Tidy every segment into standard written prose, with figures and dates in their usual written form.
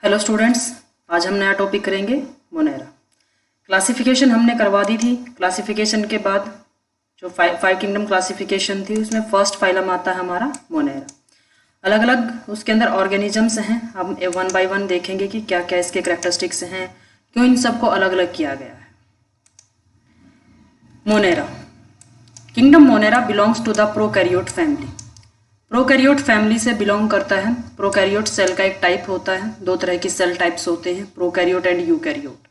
Hello students, आज हम नया टॉपिक करेंगे मोनेरा। क्लासिफिकेशन हमने करवा दी थी। क्लासिफिकेशन के बाद जो फाइव किंगडम क्लासिफिकेशन थी उसमें फर्स्ट फाइलम आता है हमारा मोनेरा। अलग अलग उसके अंदर ऑर्गेनिजम्स हैं। हम वन बाय वन देखेंगे कि क्या क्या इसके कैरेक्टरिस्टिक्स हैं, क्यों इन सबको अलग अलग किया गया है। Monera kingdom Monera belongs to the prokaryote family. Prokaryote family से बिलोंग करता है। प्रोकैरियोट सेल का एक टाइप होता है। दो तरह की सेल टाइप्स होते हैं, प्रोकैरियोट एंड यूकैरियोट।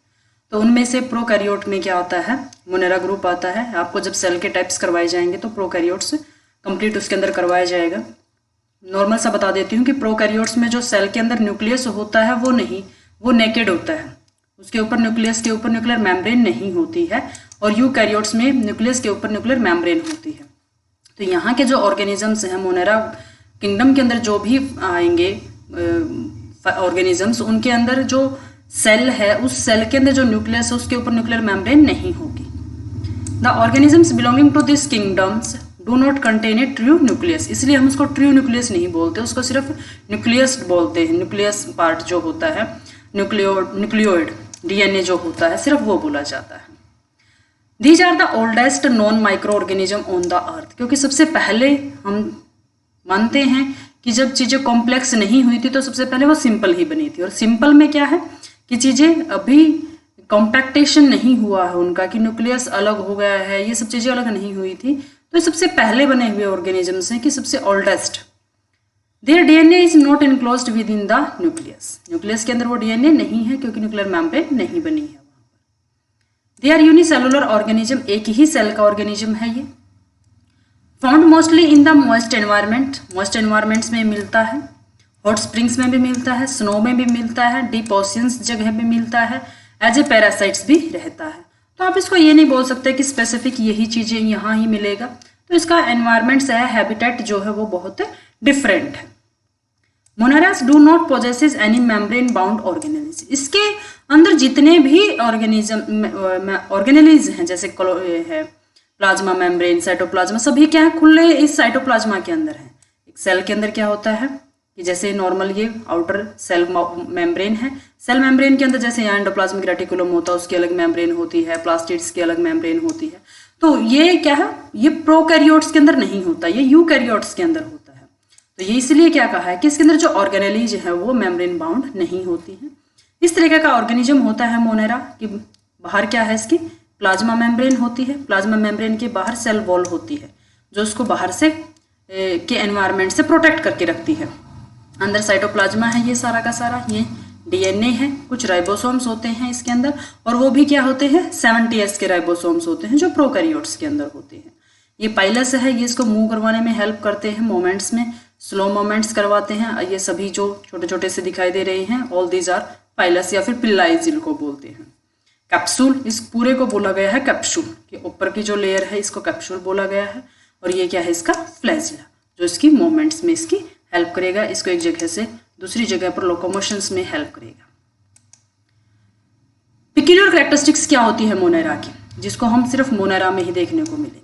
तो उनमें से प्रोकैरियोट में क्या आता है, मोनेरा ग्रुप आता है। आपको जब सेल के टाइप्स करवाए जाएंगे तो प्रोकैरियोट्स कंप्लीट उसके अंदर करवाया जाएगा। नॉर्मल सा बता देती हूँ कि प्रोकैरियोट्स में जो सेल के अंदर न्यूक्लियस होता है वो नहीं, वो नेकेड होता है। उसके ऊपर न्यूक्लियस के ऊपर न्यूक्लियर मेम्ब्रेन नहीं होती है, और यूकैरियोट्स में न्यूक्लियस के ऊपर न्यूक्लियर मेम्ब्रेन होती है। तो यहाँ के जो ऑर्गेनिजम्स हैं मोनेरा किंगडम के अंदर जो भी आएंगे ऑर्गेनिजम्स, उनके अंदर जो सेल है उस सेल के अंदर जो न्यूक्लियस है उसके ऊपर न्यूक्लियर मेम्ब्रेन नहीं होगी। The organisms belonging to this kingdoms do not contain a true nucleus. इसलिए हम उसको ट्रू न्यूक्लियस नहीं बोलते, उसको सिर्फ न्यूक्लियस बोलते हैं। न्यूक्लियस पार्ट जो होता है, न्यूक्लियोइड डीएनए जो होता है, सिर्फ वो बोला जाता है। These are the oldest known microorganism on the earth। क्योंकि सबसे पहले हम मानते हैं कि जब चीज़ें कॉम्प्लेक्स नहीं हुई थी तो सबसे पहले वो सिंपल ही बनी थी। और सिंपल में क्या है कि चीज़ें अभी कॉम्पैक्टेशन नहीं हुआ है उनका, कि न्यूक्लियस अलग हो गया है, ये सब चीज़ें अलग नहीं हुई थी। तो सबसे पहले बने हुए ऑर्गेनिजम्स हैं, कि सबसे oldest. There DNA is not enclosed with in the nucleus. Nucleus के अंदर वो डीएनए नहीं है क्योंकि न्यूक्लियर मेम्ब्रेन नहीं बनी है। दे आर यूनिसेलुलर ऑर्गेनिज्म, एक ही सेल का ऑर्गेनिज्म है ये। Found mostly in the moist environment, moist environments में मिलता है, हॉट स्प्रिंग्स में भी मिलता है, स्नो में भी मिलता है, डीप ओशियंस जगह भी मिलता है, एज ए पैरासाइट्स भी रहता है। तो आप इसको ये नहीं बोल सकते कि स्पेसिफिक यही चीज़ें यहाँ ही मिलेगा। तो इसका एनवायरमेंट्स है, हैबिटेट जो है वो बहुत डिफरेंट है। Monerans do not possesses any membrane bound organelles. इसके अंदर जितने भी ऑर्गेनेलिज हैं, जैसे है प्लाज्मा मेम्ब्रेन, साइटोप्लाज्मा, सभी क्या है, खुले इस साइटोप्लाज्मा के अंदर है। एक सेल के अंदर क्या होता है कि जैसे नॉर्मल ये आउटर सेल मेम्ब्रेन है, सेल मेम्ब्रेन के अंदर जैसे यहाँ एंडोप्लाज्मिक रेटिकुलम होता है, उसकी अलग मेम्ब्रेन होती है, प्लास्टिड्स की अलग मेम्ब्रेन होती है। तो ये क्या है, ये प्रोकैरियोट्स के अंदर नहीं होता, ये यूकैरियोट्स के अंदर होता है। तो ये इसलिए क्या कहा है कि इसके अंदर जो ऑर्गेनेलिज है वो मेम्ब्रेन बाउंड नहीं होती है। इस तरीके का ऑर्गेनिज्म होता है मोनेरा, कि बाहर क्या है, इसकी प्लाज्मा मेम्ब्रेन होती है। प्लाज्मा मेम्ब्रेन के बाहर सेल वॉल होती है जो उसको बाहर से के एनवायरनमेंट से प्रोटेक्ट करके रखती है। अंदर साइटोप्लाज्मा है, ये सारा का सारा, ये डीएनए है, कुछ राइबोसोम्स होते हैं इसके अंदर, और वो भी क्या होते हैं, 70S के राइबोसोम्स होते हैं जो प्रोकैरियोट्स के अंदर होते हैं। ये पाइलस है, ये इसको मूव करवाने में हेल्प करते हैं, मोमेंट्स में स्लो मोमेंट्स करवाते हैं। ये सभी जो छोटे छोटे से दिखाई दे रहे हैं, ऑल दीज आर पाइलस या फिर पिल्लाई जिनको बोलते हैं। कैप्सूल, इस पूरे को बोला गया है कैप्सूल, कि ऊपर की जो लेयर है इसको कैप्सूल बोला गया है। और ये क्या है, इसका फ्लैजिला, जो इसकी मूवमेंट्स में इसकी हेल्प करेगा, इसको एक जगह से दूसरी जगह पर लोकोमोशंस में हेल्प करेगा। पिक्यूलियर कैरेक्टरिस्टिक्स क्या होती है मोनेरा की, जिसको हम सिर्फ मोनेरा में ही देखने को मिलेंगे।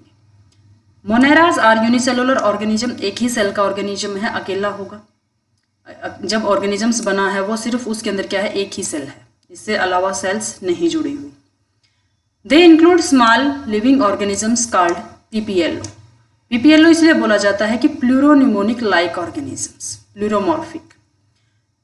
मोनेरास आर यूनिसेलुलर ऑर्गेनिज्म, एक ही सेल का ऑर्गेनिज्म है, अकेला होगा। जब ऑर्गेनिजम्स बना है वो सिर्फ उसके अंदर क्या है, एक ही सेल है, इससे अलावा सेल्स नहीं जुड़ी हुई। They include small living organisms called PPLO. PPLO इसलिए बोला जाता है कि प्लूरोन्यूमोनिक लाइक ऑर्गेनिजम्स, प्लूरोमॉर्फिक,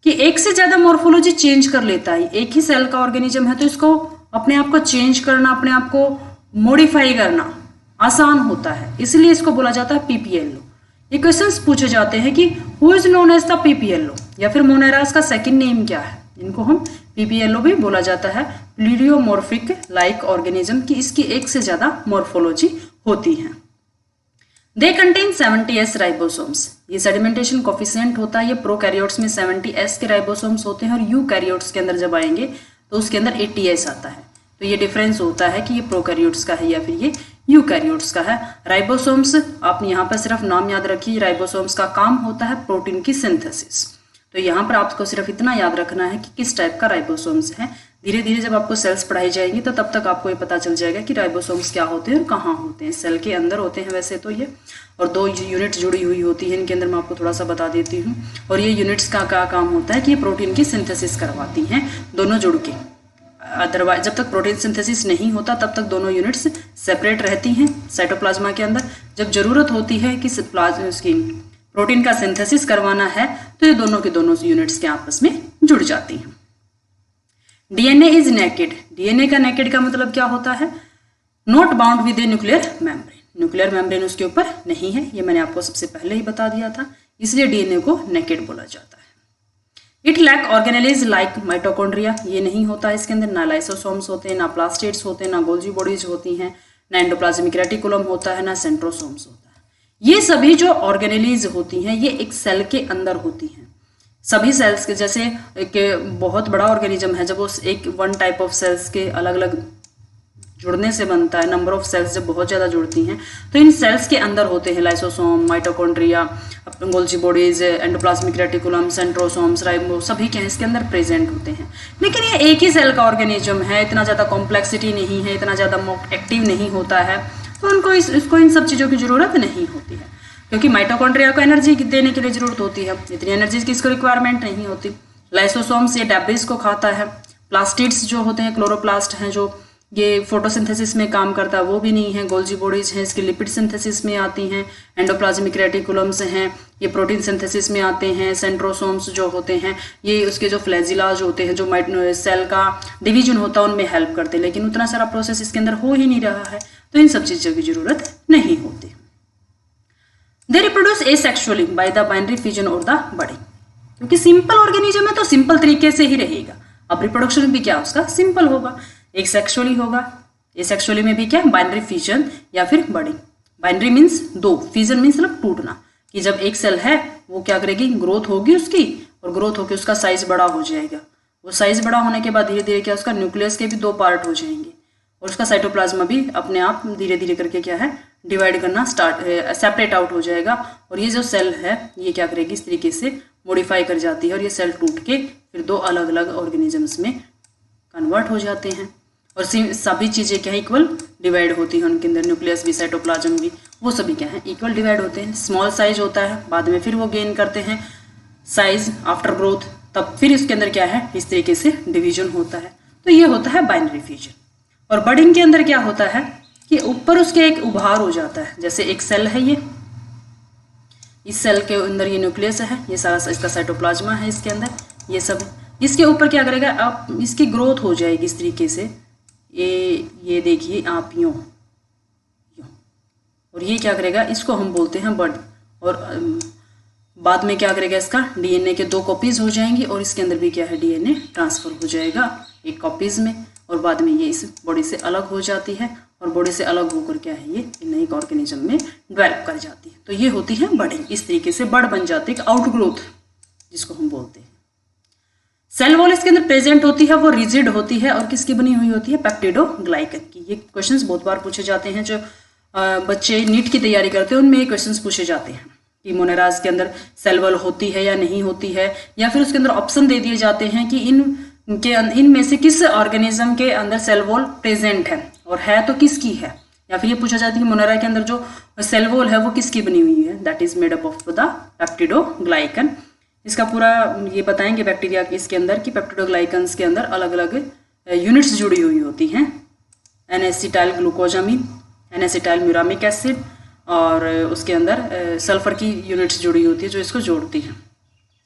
कि एक से ज्यादा मॉर्फोलॉजी चेंज कर लेता है। एक ही सेल का ऑर्गेनिज्म है तो इसको अपने आप को चेंज करना, अपने आप को मॉडिफाई करना आसान होता है, इसलिए इसको बोला जाता है पीपीएलओ। ये क्वेश्चंस पूछे जाते हैं कि who is known as the PPLO, या फिर मोनेरास का सेकंड नेम क्या है। इनको हम पीपीएलओ भी बोला जाता है, प्लूरियोमॉर्फिक लाइक ऑर्गेनिज्म, की इसकी एक से ज्यादा मॉर्फोलॉजी होती है। They contain 70S ribosomes. ये सेडिमेंटेशन कोफिशिएंट होता है, ये प्रोकैरियोट्स में 70S के राइबोसोम्स होते हैं, और यूकैरियोट्स के अंदर जब आएंगे तो उसके अंदर 80S आता है। तो ये डिफरेंस होता है कि ये प्रोकैरियोट्स का है या फिर ये यूकैरियोट्स का है। राइबोसोम्स, आप यहाँ पर सिर्फ नाम याद रखिए, राइबोसोम्स का काम होता है प्रोटीन की सिंथेसिस। तो तो यहाँ पर आपको सिर्फ इतना याद रखना है कि किस टाइप का राइबोसोम्स है। धीरे धीरे जब आपको सेल्स पढ़ाई जाएंगी तो तब तक आपको ये पता चल जाएगा कि राइबोसोम्स क्या होते हैं और कहाँ होते हैं। सेल के अंदर होते हैं वैसे तो ये, और 2 यूनिट जुड़ी हुई होती है इनके अंदर, मैं आपको थोड़ा सा बता देती हूँ। और ये यूनिट्स का क्या काम होता है कि ये प्रोटीन की सिंथेसिस करवाती हैं दोनों जुड़ के। अदरवाइज जब तक प्रोटीन सिंथेसिस नहीं होता तब तक दोनों यूनिट्स सेपरेट रहती हैं साइटोप्लाज्मा के अंदर। जब जरूरत होती है कि प्रोटीन का सिंथेसिस करवाना है तो ये दोनों के दोनों यूनिट्स के आपस में जुड़ जाती हैं। DNA is naked. डीएनए का नेकेड का मतलब क्या होता है? Not bound with a nuclear membrane. Nuclear membrane उसके ऊपर नहीं है, ये मैंने आपको सबसे पहले ही बता दिया था, इसलिए डीएनए को नेकेड बोला जाता है। It lack organelles like mitochondria. ये नहीं होता है इसके अंदर, ना लाइसोसोम्स होते हैं, ना प्लास्टिड्स होते हैं, ना गोल्जी बॉडीज होती हैं, ना एंडोप्लाज्मिक रेटिकुलम होता है, ना सेंट्रोसोम्स होता है। ये सभी जो ऑर्गेनेलिज होती हैं ये एक सेल के अंदर होती हैं। सभी सेल्स के, जैसे एक बहुत बड़ा ऑर्गेनिज्म है, जब उस एक वन टाइप ऑफ सेल्स के अलग अलग जुड़ने से बनता है, नंबर ऑफ सेल्स जब बहुत ज़्यादा जुड़ती हैं तो इन सेल्स के अंदर होते हैं lysosome, mitochondria, Golgi bodies, endoplasmic reticulum, centrosomes, ribo, सभी के इसके अंदर प्रेजेंट होते हैं। लेकिन ये एक ही सेल का ऑर्गेनिज्म है, इतना ज़्यादा कॉम्प्लेक्सिटी नहीं है, इतना ज़्यादा एक्टिव नहीं होता है, तो उनको इसको इन सब चीज़ों की ज़रूरत नहीं होती है, क्योंकि माइटोकॉन्ड्रिया को एनर्जी देने के लिए ज़रूरत होती है, इतनी एनर्जी की इसको रिक्वायरमेंट नहीं होती। लाइसोसोम्स ये डेब्रिस को खाता है। प्लास्टिड्स जो होते हैं, क्लोरोप्लास्ट हैं जो ये फोटोसिंथेसिस में काम करता है, वो भी नहीं है। गोल्जी बॉडीज हैं, इसकी लिपिड सिंथेसिस में आती हैं। एंडोप्लाज्मिक रेटिकुलम्स हैं, ये प्रोटीन सिंथेसिस में आते हैं। सेंट्रोसोम्स जो होते हैं ये उसके जो फ्लैजिलाज होते हैं, जो सेल का डिवीजन होता है उनमें हेल्प करते हैं, लेकिन उतना सारा प्रोसेस इसके अंदर हो ही नहीं रहा है, तो इन सब चीज़ों की जरूरत नहीं होती। They reproduce asexually by the binary fission और द बडिंग। क्योंकि सिंपल ऑर्गेनिज्म है तो सिंपल तरीके से ही रहेगा। अब रिप्रोडक्शन भी क्या उसका सिंपल होगा, एक सेक्सुअली होगा। एसेक्सुअली में भी क्या, बाइनरी फिजन या फिर budding. Binary means 2, fission means मतलब टूटना, कि जब एक सेल है वो क्या करेगी, ग्रोथ होगी उसकी, और ग्रोथ होकर उसका साइज बड़ा हो जाएगा। वो साइज बड़ा होने के बाद धीरे धीरे क्या उसका न्यूक्लियस के भी 2 पार्ट हो जाएंगे, और उसका साइटोप्लाज्मा भी अपने आप धीरे धीरे करके क्या है डिवाइड करना सेपरेट आउट हो जाएगा। और ये जो सेल है ये क्या करेगी, इस तरीके से मॉडिफाई कर जाती है, और ये सेल टूट के फिर 2 अलग अलग ऑर्गेनिजम्स में कन्वर्ट हो जाते हैं। और सभी चीज़ें क्या है, इक्वल डिवाइड होती हैं उनके अंदर। न्यूक्लियस भी, साइटोप्लाज्म भी, वो सभी क्या है इक्वल डिवाइड होते हैं। स्मॉल साइज होता है, बाद में फिर वो गेन करते हैं साइज आफ्टर ग्रोथ, तब फिर इसके अंदर क्या है इस तरीके से डिवीजन होता है। तो ये होता है बाइनरी फिजन। और बडिंग के अंदर क्या होता है कि ऊपर उसके एक उभार हो जाता है। जैसे एक सेल है, ये इस सेल के अंदर ये न्यूक्लियस है, ये सारा इसका साइटोप्लाज्मा है इसके अंदर, ये सब इसके ऊपर क्या करेगा, अब इसकी ग्रोथ हो जाएगी इस तरीके से। ये देखिए आप यूं, और ये क्या करेगा, इसको हम बोलते हैं बड। और बाद में क्या करेगा, इसका डीएनए के 2 कॉपीज हो जाएंगी, और इसके अंदर भी क्या है डीएनए ट्रांसफर हो जाएगा एक कॉपीज में, और बाद में ये इस बॉडी से अलग हो जाती है, और बॉडी से अलग होकर क्या है ये नई ऑर्गेनिज्म में डेवलप कर जाती है। तो ये होती है बडिंग। इस तरीके से बड बन जाती है, आउटग्रोथ जिसको हम बोलते हैं। सेल वॉल इसके अंदर प्रेजेंट होती है, वो रिजिड होती है, और किसकी बनी हुई होती है, पेप्टिडोग्लाइकन की। ये क्वेश्चंस बहुत बार पूछे जाते हैं, जो बच्चे नीट की तैयारी करते हैं उनमें ये क्वेश्चंस पूछे जाते हैं कि मोनेराज के अंदर सेल वॉल होती है या नहीं होती है, या फिर उसके अंदर ऑप्शन दे दिए जाते हैं कि इनमें से किस ऑर्गेनिज्म के अंदर सेल वॉल प्रेजेंट है, और है तो किसकी है। या फिर ये पूछा जाता है कि मोनेरा के अंदर जो सेल वॉल है वो किसकी बनी हुई है, that is made up of the peptidoglycan. इसका पूरा ये बताएंगे बैक्टीरिया के इसके अंदर कि पेप्टिडोग्लाइकन्स के अंदर अलग अलग यूनिट्स जुड़ी हुई होती हैं। N-acetyl glucosamine, N-acetyl muramic acid, और उसके अंदर सल्फर की यूनिट्स जुड़ी होती है जो इसको जोड़ती है,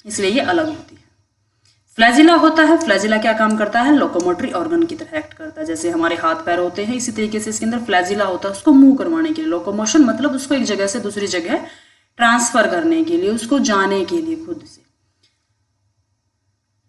इसलिए ये अलग होती है। फ्लैजिला होता है। फ्लैजिला क्या काम करता है, लोकोमोटरी ऑर्गन की तरह एक्ट करता है। जैसे हमारे हाथ पैर होते हैं, इसी तरीके से इसके अंदर फ्लैजिला होता है, उसको मूव करवाने के लिए। लोकोमोशन मतलब उसको एक जगह से दूसरी जगह ट्रांसफर करने के लिए, उसको जाने के लिए खुद से।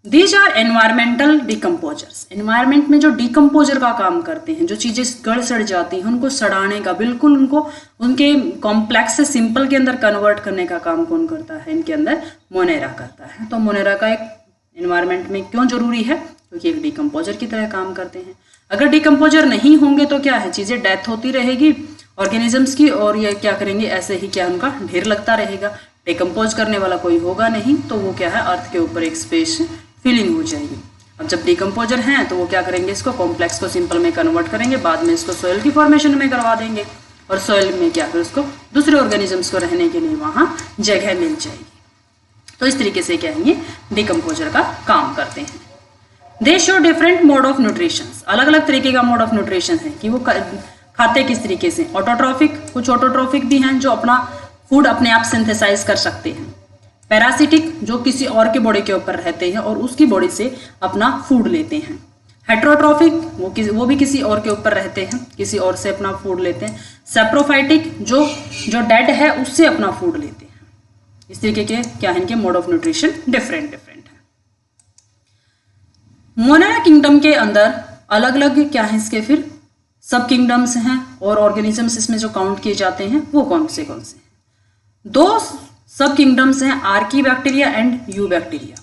These are environmental decomposers. Environment में जो डिकम्पोजर का काम करते हैं, जो चीजें गड़ सड़ जाती हैं उनको सड़ाने का, बिल्कुल उनको उनके कॉम्प्लेक्स से सिंपल के अंदर कन्वर्ट करने का काम कौन करता है, इनके अंदर मोनेरा करता है। तो मोनेरा का एक एनवायरमेंट में क्यों जरूरी है, क्योंकि एक डिकम्पोजर की तरह काम करते हैं। अगर डिकम्पोजर नहीं होंगे तो क्या है, चीजें डेथ होती रहेगी ऑर्गेनिजम्स की, और ये क्या करेंगे, ऐसे ही क्या उनका ढेर लगता रहेगा। डिकम्पोज करने वाला कोई होगा नहीं, तो वो क्या है, अर्थ के ऊपर एक स्पेस फिलिंग हो जाएगी। अब जब डिकम्पोजर हैं तो वो क्या करेंगे, इसको कॉम्प्लेक्स को सिंपल में कन्वर्ट करेंगे, बाद में इसको सॉइल की फॉर्मेशन में करवा देंगे, और सॉइल में क्या फिर उसको दूसरे ऑर्गेनिजम्स को रहने के लिए वहाँ जगह मिल जाएगी। तो इस तरीके से क्या है, ये डिकम्पोजर का काम करते हैं। दे show different mode of nutrition, अलग अलग तरीके का मोड ऑफ न्यूट्रिशन है कि वो खाते किस तरीके से। ऑटोट्रॉफिक, कुछ ऑटोट्रॉफिक भी हैं जो अपना फूड अपने आप सिंथेसाइज कर सकते हैं। पैरासिटिक, जो किसी और के बॉडी के ऊपर रहते हैं और उसकी बॉडी से अपना फूड लेते हैं। हेट्रोट्रॉफिक, वो भी किसी और के ऊपर रहते हैं, किसी और से अपना फूड लेते हैं। सेप्रोफाइटिक, जो डेड है उससे अपना फूड लेते हैं। इस तरीके के क्या है, इनके मोड ऑफ न्यूट्रिशन डिफरेंट है। मोनेरा किंगडम के अंदर अलग अलग क्या है, इसके फिर सब किंगडम्स हैं, और ऑर्गेनिजम्स इसमें जो काउंट किए जाते हैं वो कौन से हैं। 2 सब किंगडम्स हैं, आर्कीबैक्टीरिया एंड यूबैक्टीरिया।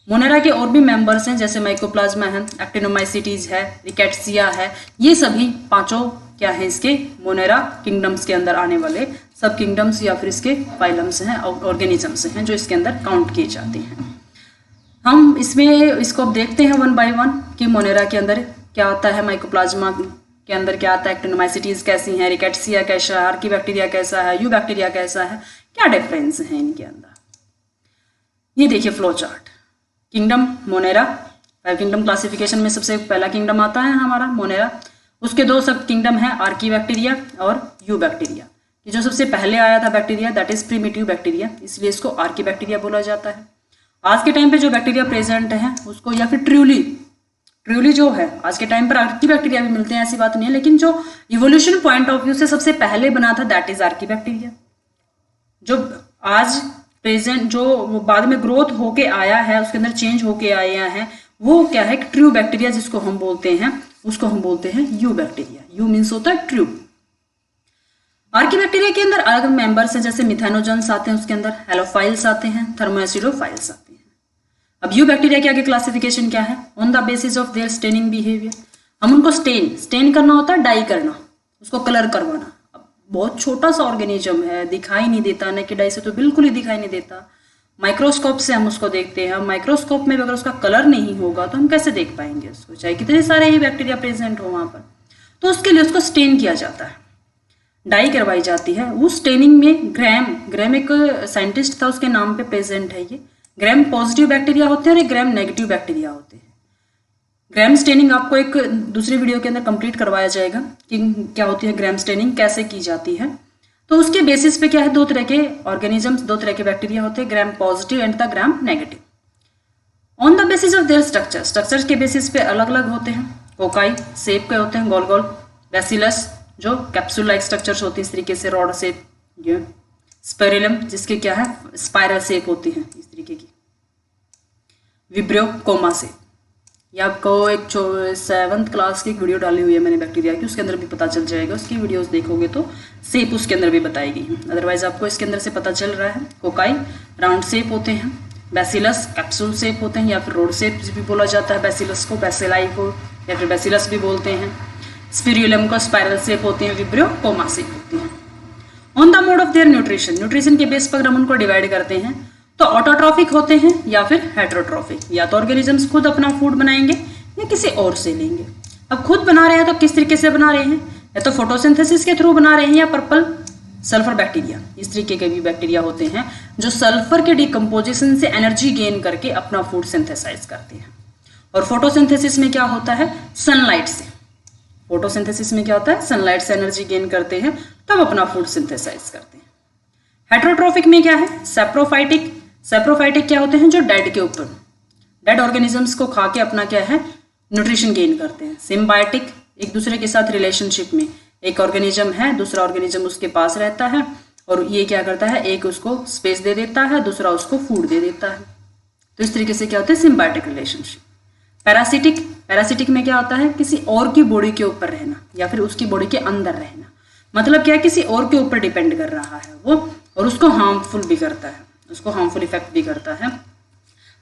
मोनेरा के और भी मेंबर्स हैं, जैसे माइकोप्लाज्मा है, एक्टिनोमाइसिटीज है, रिकेट्सिया है। ये सभी 5 क्या है, इसके मोनेरा किंगडम्स के अंदर आने वाले सब किंगडम्स या फिर इसके फाइलम्स हैं, ऑर्गेनिजम्स हैं जो इसके अंदर काउंट किए जाते हैं। हम इसमें इसको देखते हैं 1 बाय 1 कि मोनेरा के अंदर क्या आता है, माइकोप्लाज्मा के अंदर क्या आता है, एक्टिनोमाइसिटीज कैसी हैं, रिकेट्सिया कैसा है, आर्कीबैक्टीरिया कैसा है, यूबैक्टीरिया कैसा है, क्या डिफरेंस है इनके अंदर। ये देखिए flow chart. Kingdom Monera, 5 kingdom classification में सबसे पहला किंगडम आता है हमारा मोनेरा। उसके 2 सब किंगडम है, आर्कीबैक्टीरिया और यूबैक्टीरिया। ये जो सबसे पहले आया था bacteria, that is primitive bacteria, इसलिए इसको आर्कीबैक्टीरिया बोला जाता है। आज के टाइम पे जो बैक्टीरिया प्रेजेंट है उसको, या फिर ट्रूली जो है आज के टाइम पर आर्कीबैक्टीरिया भी मिलते हैं, ऐसी बात नहीं है, लेकिन जो इवोल्यूशन पॉइंट ऑफ व्यू से सबसे पहले बना था दैट इज आर्कीबैक्टीरिया। जो आज प्रेजेंट जो बाद में ग्रोथ होके आया है, उसके अंदर चेंज होके आया है, वो क्या है, ट्रू बैक्टीरिया जिसको हम बोलते हैं, उसको हम बोलते हैं यू बैक्टीरिया। यू मीन्स होता है ट्रू। आर्कीबैक्टीरिया के अंदर अलग मेंबर्स हैं, जैसे मिथेनोजन्स आते हैं, उसके अंदर हेलोफाइल्स आते हैं, थर्मोएसिडोफाइल्स आते हैं। अब यू बैक्टीरिया के आगे क्लासिफिकेशन क्या है, on the basis of there staining behaviour. हम उनको स्टेन करना होता है, डाई करना, उसको कलर करवाना। अब बहुत छोटा सा ऑर्गेनिज्म है, दिखाई नहीं देता, नेकेड आई से तो बिल्कुल ही दिखाई नहीं देता। माइक्रोस्कोप से हम उसको देखते हैं, माइक्रोस्कोप में अगर उसका कलर नहीं होगा तो हम कैसे देख पाएंगे उसको, चाहे कितने सारे ही बैक्टीरिया प्रेजेंट हो वहां पर। तो उसके लिए उसको स्टेन किया जाता है, डाई करवाई जाती है। उस स्टेनिंग में ग्रैम एक साइंटिस्ट था, उसके नाम पे प्रेजेंट है ये। ग्रैम पॉजिटिव बैक्टीरिया होते हैं और एक ग्रैम नेगेटिव बैक्टीरिया होते हैं। ग्रैम स्टेनिंग आपको एक दूसरी वीडियो के अंदर कंप्लीट करवाया जाएगा कि क्या होती है ग्रैम स्टेनिंग, कैसे की जाती है। तो उसके बेसिस पे क्या है, 2 तरह के ऑर्गेनिजम्स, 2 तरह के बैक्टीरिया होते हैं, gram positive and the gram negative. On the basis of their structure के बेसिस पे अलग अलग होते हैं। कोकाई शेप के होते हैं, गोल गोल। बैसिलस जो कैप्सूल लाइक स्ट्रक्चर्स होती है इस तरीके से, रॉड शेप। ये स्पेरिलम जिसके क्या है, स्पाइरल शेप होती है इस तरीके की। Vibrio coma shape. ये आपको एक 7th क्लास की एक वीडियो डाली हुई है मैंने बैक्टीरिया की, उसके अंदर भी पता चल जाएगा। उसकी वीडियोस देखोगे तो शेप उसके अंदर भी बताएगी, अदरवाइज आपको इसके अंदर से पता चल रहा है। कोकाई राउंड शेप होते हैं, बैसिलस कैप्सूल शेप होते हैं, या फिर रोड शेप भी बोला जाता है बैसिलस को, बैसिलाई को, या फिर बैसिलस भी बोलते हैं। स्पिरुलम को स्पाइरल शेप होती है, विब्रियो कोमा शेप होती है। On the mode of their nutrition के बेस पर हम उनको डिवाइड करते हैं। तो ऑटोट्रॉफिक होते हैं या फिर हेट्रोट्रॉफिक, या तो ऑर्गेनिजम्स खुद अपना फूड बनाएंगे या किसी और से लेंगे। अब खुद बना रहे हैं तो किस तरीके से बना रहे हैं, या तो फोटोसिंथेसिस के थ्रू बना रहे हैं, या पर्पल सल्फर बैक्टीरिया, इस तरीके के भी बैक्टीरिया होते हैं जो सल्फर के डिकम्पोजिशन से एनर्जी गेन करके अपना फूड सिंथेसाइज करते हैं। और फोटोसिंथेसिस में क्या होता है, सनलाइट से, फोटोसिंथेसिस में क्या होता है, सनलाइट से एनर्जी गेन करते हैं तब अपना फूड सिंथेसाइज करते हैं। हेट्रोट्रॉफिक में क्या है, सेप्रोफाइटिक क्या होते हैं, जो डेड के ऊपर, डेड ऑर्गेनिजम्स को खा के अपना क्या है, न्यूट्रिशन गेन करते हैं। सिम्बायोटिक एक दूसरे के साथ रिलेशनशिप में, एक ऑर्गेनिज्म है, दूसरा ऑर्गेनिज्म उसके पास रहता है, और ये क्या करता है, एक उसको स्पेस दे देता है, दूसरा उसको फूड दे देता है। तो इस तरीके से क्या होता है, सिम्बायोटिक रिलेशनशिप। पैरासिटिक में क्या होता है, किसी और की बॉडी के ऊपर रहना या फिर उसकी बॉडी के अंदर रहना, मतलब क्या है, किसी और के ऊपर डिपेंड कर रहा है वो, और उसको हार्मफुल भी करता है, उसको हार्मफुल इफेक्ट भी करता है।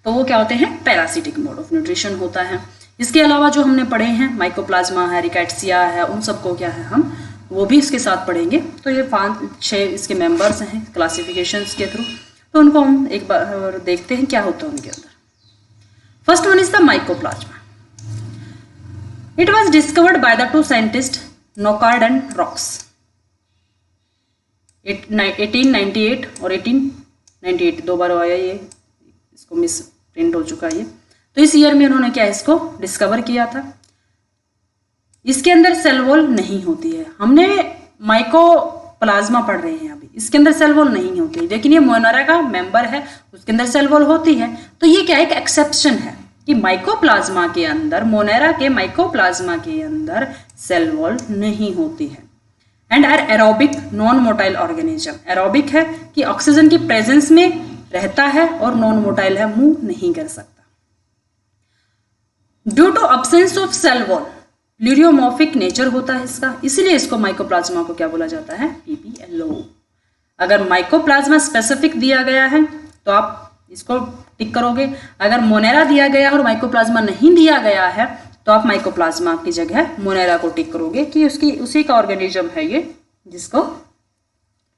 तो वो क्या होते हैं, पैरासिटिक मोड ऑफ न्यूट्रिशन होता है। इसके अलावा जो हमने पढ़े हैं, माइकोप्लाज्मा है, रिकेट्सिया है, उन सबको क्या है हम वो भी इसके साथ पढ़ेंगे। तो ये 5-6 इसके मेंबर्स हैं क्लासिफिकेशंस के थ्रू। तो उनको हम एक बार देखते हैं क्या होता है उनके अंदर। First one is the mycoplasma. It was discovered by the two scientist Nocard and Roux 1898 और 1898, 2 बार आया ये, इसको मिस प्रिंट हो चुका है ये। तो इस ईयर में उन्होंने क्या इसको डिस्कवर किया था। इसके अंदर सेल वॉल नहीं होती है, हमने माइकोप्लाज्मा पढ़ रहे हैं अभी, इसके अंदर सेल वॉल नहीं होती है, लेकिन ये मोनेरा का मेंबर है, उसके अंदर सेल वॉल होती है। तो ये क्या एक एक्सेप्शन है कि माइकोप्लाज्मा के अंदर, मोनेरा के माइकोप्लाज्मा के अंदर सेल वॉल नहीं होती है। And are aerobic non motile organism. Aerobic है कि ऑक्सीजन की प्रेजेंस में रहता है, और नॉन मोटाइल है, मूव नहीं कर सकता। Due to absence of cell wall, pleomorphic nature होता है इसका, इसलिए इसको माइकोप्लाज्मा को क्या बोला जाता है, PPLO। अगर माइकोप्लाज्मा स्पेसिफिक दिया गया है तो आप इसको टिक करोगे, अगर मोनेरा दिया गया और माइकोप्लाज्मा नहीं दिया गया है तो आप माइकोप्लाज्मा की जगह मोनेरा को टिक करोगे कि उसकी उसी का ऑर्गेनिज्म है ये, जिसको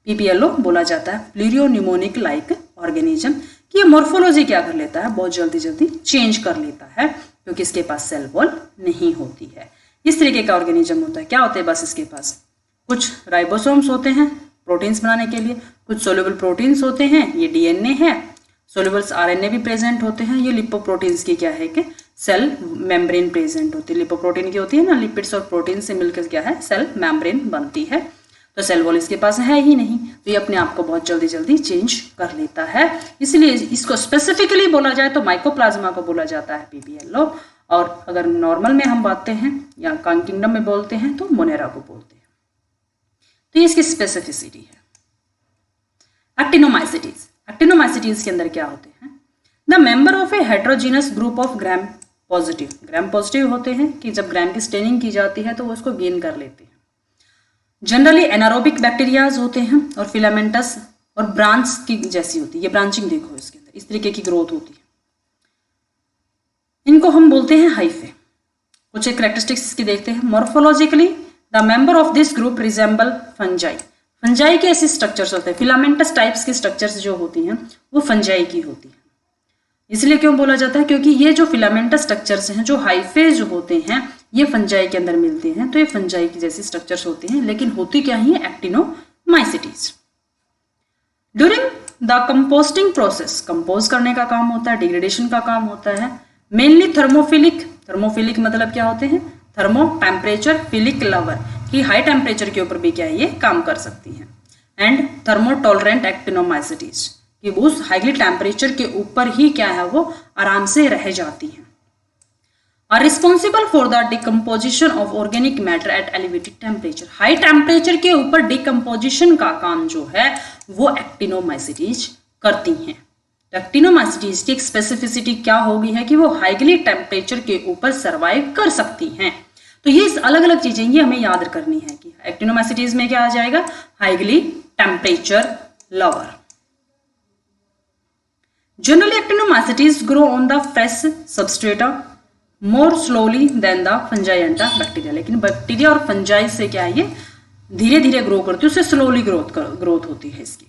PPLO बोला जाता है, प्लूरियोनिमोनिक लाइक ऑर्गेनिज्म। कि ये मोर्फोलॉजी क्या कर लेता है, बहुत जल्दी जल्दी चेंज कर लेता है, क्योंकि इसके पास सेल वॉल नहीं होती है। इस तरीके का ऑर्गेनिज्म होता है। क्या होते हैं बस इसके पास कुछ राइबोसोम्स होते हैं प्रोटीन्स बनाने के लिए, कुछ सोल्यूबल प्रोटीन्स होते हैं, ये DNA है, सोल्यूबल्स RNA भी प्रेजेंट होते हैं। ये लिपोप्रोटीन्स की क्या है कि सेल मेम्ब्रेन प्रेजेंट होती है। लिपोप्रोटीन की होती है ना, लिपिड्स और प्रोटीन से मिलकर क्या है, सेल मेम्ब्रेन बनती है। तो सेल वॉल इसके पास है ही नहीं, तो ये अपने आप को बहुत जल्दी जल्दी चेंज कर लेता है। इसलिए इसको स्पेसिफिकली बोला जाए तो माइकोप्लाज्मा को बोला जाता है PPLO, और अगर नॉर्मल में हम बातें हैं या किंगडम में बोलते हैं तो मोनेरा को बोलते हैं। तो ये इसकी स्पेसिफिसिटी है। एक्टिनोमाइसिटीज। एक्टिनोमाइसिटीज के अंदर क्या होते हैं, the member of A heterogeneous group of gram positive. Gram positive होते हैं कि जब ग्राम की स्टेनिंग की जाती है तो वो उसको गेन कर लेते हैं। जनरली एनारोबिक बैक्टीरियाज होते हैं और फिलामेंटस और ब्रांच की जैसी होती है, ये ब्रांचिंग देखो इसके अंदर इस तरीके की ग्रोथ होती है। इनको हम बोलते हैं हाइफे। कुछ एक कैरेक्टरिस्टिक्स इसकी देखते हैं। Morphologically the member of this group resemble fungi. Fungi के ऐसे स्ट्रक्चर्स होते हैं, फिलामेंटस टाइप्स की स्ट्रक्चर्स जो होती हैं वो फंजाई की होती है। इसलिए क्यों बोला जाता है, क्योंकि ये जो फिलामेंटस स्ट्रक्चर्स हैं, जो हाइफे जो होते हैं, ये फंजाई के अंदर मिलते हैं। तो ये फंजाई की जैसी स्ट्रक्चर्स होती हैं, लेकिन होती क्या ही है, actinomycetes. During the composting process, compose करने का काम होता है, डिग्रेडेशन का काम होता है। Mainly thermophilic. थर्मोफिलिक मतलब क्या होते हैं, थर्मो टेम्परेचर फिलिक लवर, कि हाई टेम्परेचर के ऊपर भी क्या ये काम कर सकती हैं। एंड थर्मो टॉलरेंट एक्टिनोमाइसिटीज, कि वो हाईली टेम्परेचर के ऊपर ही क्या है वो आराम से रह जाती हैं। Are responsible for the decomposition of organic matter at elevated temperature. High temperature के ऊपर डिकम्पोजिशन का काम जो है वो एक्टिनोमाइसिटीज करती हैं। एक्टिनोमाइसिटीज की एक स्पेसिफिसिटी क्या होगी है कि वो हाईली टेम्परेचर के ऊपर सर्वाइव कर सकती हैं। तो ये अलग अलग चीजें ये हमें याद करनी है कि एक्टिनोमाइसिटीज में क्या आ जाएगा, highly temperature lover. Generally, actinomycetes grow on the fresh substrata more slowly than the fungi and the bacteria. लेकिन बैक्टीरिया और फंजाई से क्या है, ये धीरे धीरे ग्रो करती है, उससे स्लोली ग्रोथ होती है इसकी।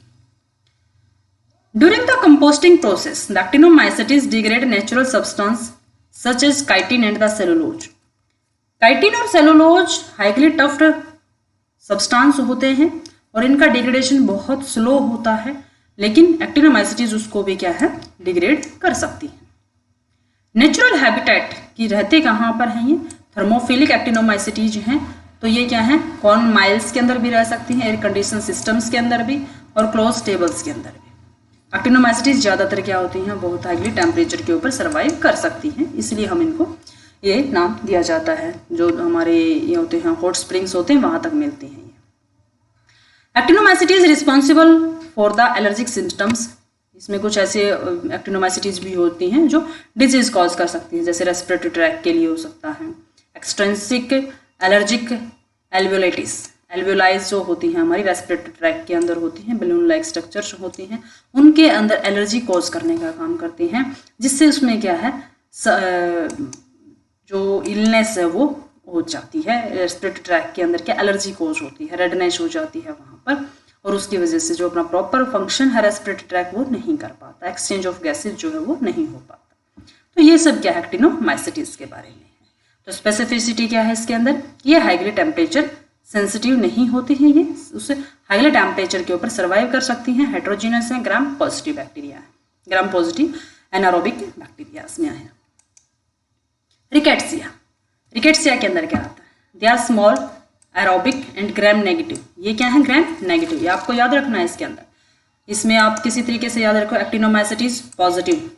During the composting process, the actinomycetes degrade natural substance such as chitin and the cellulose. Chitin और cellulose highly tough substance होते हैं और इनका डिग्रेडेशन बहुत स्लो होता है, लेकिन एक्टिनोमाइसिटीज उसको भी क्या है, डिग्रेड कर सकती है। नेचुरल हैबिटेट की रहते कहाँ पर हैं ये, थर्मोफिलिक एक्टिनोमाइसिटीज हैं। तो ये क्या है, कॉर्न माइल्स के अंदर भी रह सकती हैं, एयर कंडीशन सिस्टम्स के अंदर भी और क्लोज टेबल्स के अंदर भी। एक्टिनोमाइसिटीज ज़्यादातर क्या होती हैं, बहुत हाईली टेम्परेचर के ऊपर सर्वाइव कर सकती हैं, इसलिए हम इनको ये नाम दिया जाता है। जो हमारे ये होते हैं हॉट स्प्रिंग्स होते हैं, वहाँ तक मिलती हैं ये। Actinomycetes responsible for the allergic symptoms. इसमें कुछ ऐसे एक्टिनोमाइसिटीज भी होती हैं जो डिजीज कॉज कर सकती हैं, जैसे रेस्पिरेटरी ट्रैक के लिए हो सकता है। एक्सट्रेंसिक एलर्जिक एल्वियोलाइटिस, एल्वियोलाइज जो होती हैं हमारी रेस्पिरेटरी ट्रैक के अंदर होती हैं, बलून लाइक स्ट्रक्चर होती हैं, उनके अंदर एलर्जी कॉज करने का काम करती हैं, जिससे उसमें क्या है जो इलनेस है वो हो जाती है। रेस्पिरेटरी ट्रैक के अंदर क्या एलर्जी कॉज होती है, रेडनेस हो जाती है वहाँ पर, और उसकी वजह से जो अपना प्रॉपर फंक्शन है रेस्पिरेटरी ट्रैक वो नहीं कर पाता, एक्सचेंज ऑफ गैसेज जो है वो नहीं हो पाता। तो ये सब क्या है एक्टिनोमाइसीटीज के बारे में है। तो स्पेसिफिसिटी क्या है इसके अंदर, ये हाईली टेम्परेचर सेंसिटिव नहीं होती है, ये उसे हाईली टेम्परेचर के ऊपर सर्वाइव कर सकती हैं, हेट्रोजीनस है, ग्राम पॉजिटिव बैक्टीरिया है, ग्राम पॉजिटिव एनारोबिक बैक्टीरिया इसमें है। रिकेट्सिया, रिकेट्सिया के अंदर क्या आता है, they are small aerobic and gram negative. ये क्या है, ग्राम नेगेटिव, ये आपको याद रखना है इसके अंदर। इसमें आप किसी तरीके से याद रखो, एक्टिनोमाइसीटीज पॉजिटिव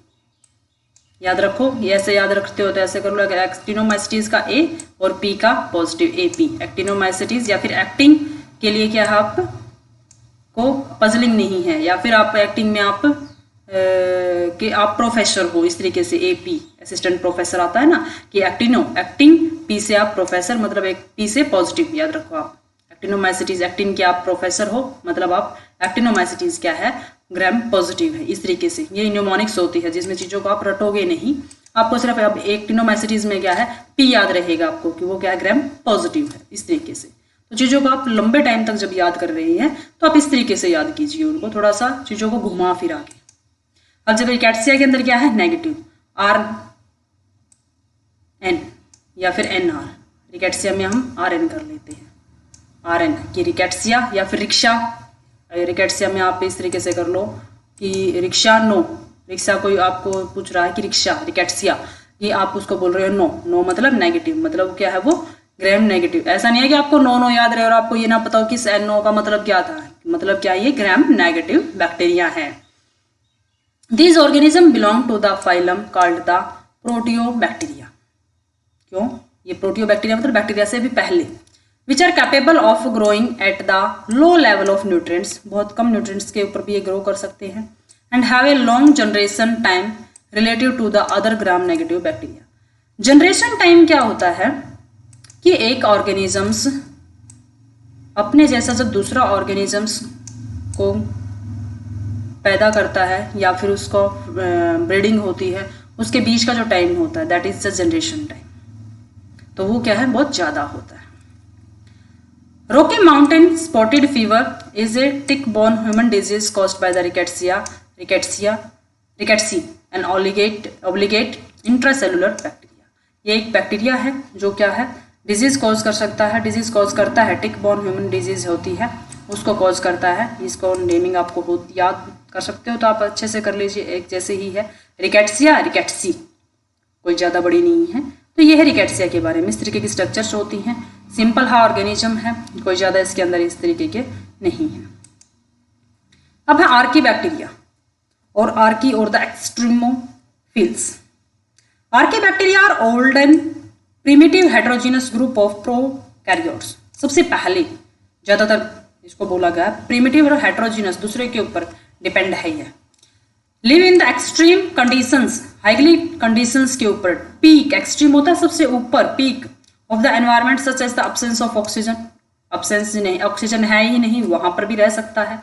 याद रखो, ये ऐसे याद रखते हो तो ऐसे कर लो, अगर एक्टिनोमाइसीटीज का ए और पी का पॉजिटिव ए पी, एक्टिनोमाइसीटीज या फिर एक्टिंग के लिए क्या है आपको पजलिंग नहीं है, या फिर आप एक्टिंग में आप कि आप प्रोफेसर हो, इस तरीके से ए पी असिस्टेंट प्रोफेसर आता है ना, कि एक्टिंग पी से आप प्रोफेसर, मतलब एक पी से पॉजिटिव याद रखो आप। एक्टिनोमाइसीटीज एक्टिंग के आप प्रोफेसर हो, मतलब आप एक्टिनोमाइसीटीज क्या है, ग्राम पॉजिटिव है। इस तरीके से ये न्यूमोनिक्स होती है जिसमें चीज़ों को आप रटोगे नहीं, आपको सिर्फ अब एक्टिनोमाइसीटीज में क्या है पी याद रहेगा आपको कि वो क्या है, ग्राम पॉजिटिव है। इस तरीके से तो चीज़ों को आप लंबे टाइम तक जब याद कर रहे हैं तो आप इस तरीके से याद कीजिए उनको, थोड़ा सा चीज़ों को घुमा फिरा के। अब जब रिकेट्सिया के अंदर क्या है, नेगेटिव आर एन या फिर एन आर, रिकेट्सिया में हम आर एन कर लेते हैं, आर एन की रिकेट्सिया या फिर रिक्शा। रिकेट्सिया में आप इस तरीके से कर लो कि रिक्शा नो, रिक्शा कोई आपको पूछ रहा है कि रिक्शा रिकेट्सिया, ये आप उसको बोल रहे हो नो, नो मतलब नेगेटिव, मतलब क्या है वो ग्राम नेगेटिव। ऐसा नहीं है कि आपको नो नो याद रहे और आपको ये ना पता हो कि एन नो का मतलब क्या था, मतलब क्या ये ग्राम नेगेटिव बैक्टीरिया है। These organisms belong to the phylum called the proteobacteria। क्यों, ये प्रोटियोबैक्टीरिया मतलब बैक्टीरिया से भी पहले, which are capable of growing at the low level of nutrients, बहुत कम न्यूट्रिएंट्स के ऊपर भी ये ग्रो कर सकते हैं, and have a long generation time relative to the other gram negative bacteria। Generation time क्या होता है कि एक ऑर्गेनिजम्स अपने जैसा जब दूसरा ऑर्गेनिजम्स को पैदा करता है या फिर उसको ब्रीडिंग होती है, उसके बीच का जो टाइम होता है that is the generation time, तो वो क्या है बहुत ज़्यादा होता है। Rocky Mountain spotted fever is a tick borne human disease caused by the rickettsia and obligate intracellular bacteria. ये एक बैक्टीरिया है जो क्या है डिजीज कॉज कर सकता है, डिजीज कॉज करता है, टिक बॉर्न ह्यूमन डिजीज होती है उसको कॉज करता है। इसको नेमिंग आपको याद कर सकते हो तो आप अच्छे से कर लीजिए, एक जैसे ही है रिकेट्सिया रिकेट्सी, कोई ज़्यादा बड़ी नहीं है। तो ये है रिकेट्सिया के बारे में, इस तरीके की स्ट्रक्चर्स होती हैं, सिंपल हा ऑर्गेनिज्म है, कोई ज़्यादा इसके अंदर इस तरीके के नहीं है। अब है आर्की बैक्टीरिया और आर्की और the extremophiles. Archaebacteria are old and primitive heterogeneous group of prokaryotes. सबसे पहले ज़्यादातर इसको बोला गया प्रिमिटिव और हेट्रोजीनस, दूसरे के ऊपर डिपेंड है ये। Live in the extreme conditions, highly conditions के ऊपर, पीक एक्सट्रीम होता है सबसे ऊपर, peak of the environment such as the absence of oxygen, absence नहीं, ऑक्सीजन है ही नहीं, वहां पर भी रह सकता है।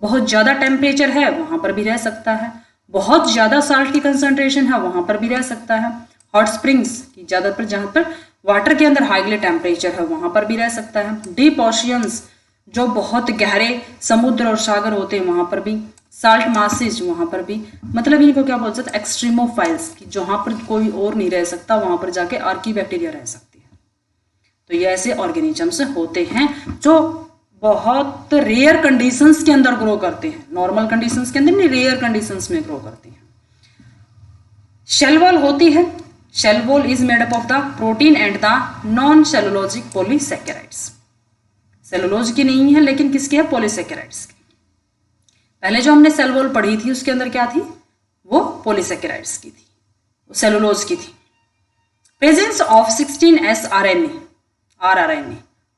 बहुत ज़्यादा टेम्परेचर है वहां पर भी रह सकता है, बहुत ज़्यादा साल्ट की कंसंट्रेशन है वहां पर भी रह सकता है। हॉट स्प्रिंग्स की ज़्यादातर जहाँ पर वाटर के अंदर हाईली टेम्परेचर है वहां पर भी रह सकता है। डीप ओशियंस जो बहुत गहरे समुद्र और सागर होते हैं वहां पर भी, साल्ट मासेज वहां पर भी, मतलब इनको क्या बोल सकते हैं एक्सट्रीमोफाइल्स की, जहां पर कोई और नहीं रह सकता वहां पर जाके आर्की बैक्टीरिया रह सकती है। तो ये ऐसे ऑर्गेनिजम्स होते हैं जो बहुत रेयर कंडीशंस के अंदर ग्रो करते हैं, नॉर्मल कंडीशंस के अंदर नहीं, रेयर कंडीशंस में ग्रो करते हैं। शेल वॉल होती है, shell wall is made up of the protein and the non cellulosic polysaccharides. Cellulose की नहीं है लेकिन किसकी है, पॉलीसैकेराइड्स की। पहले जो हमने सेल वॉल पढ़ी थी उसके अंदर क्या थी, वो पॉलीसैकेराइड्स की थी, सेलुलोज की थी। Presence of 16S RNA,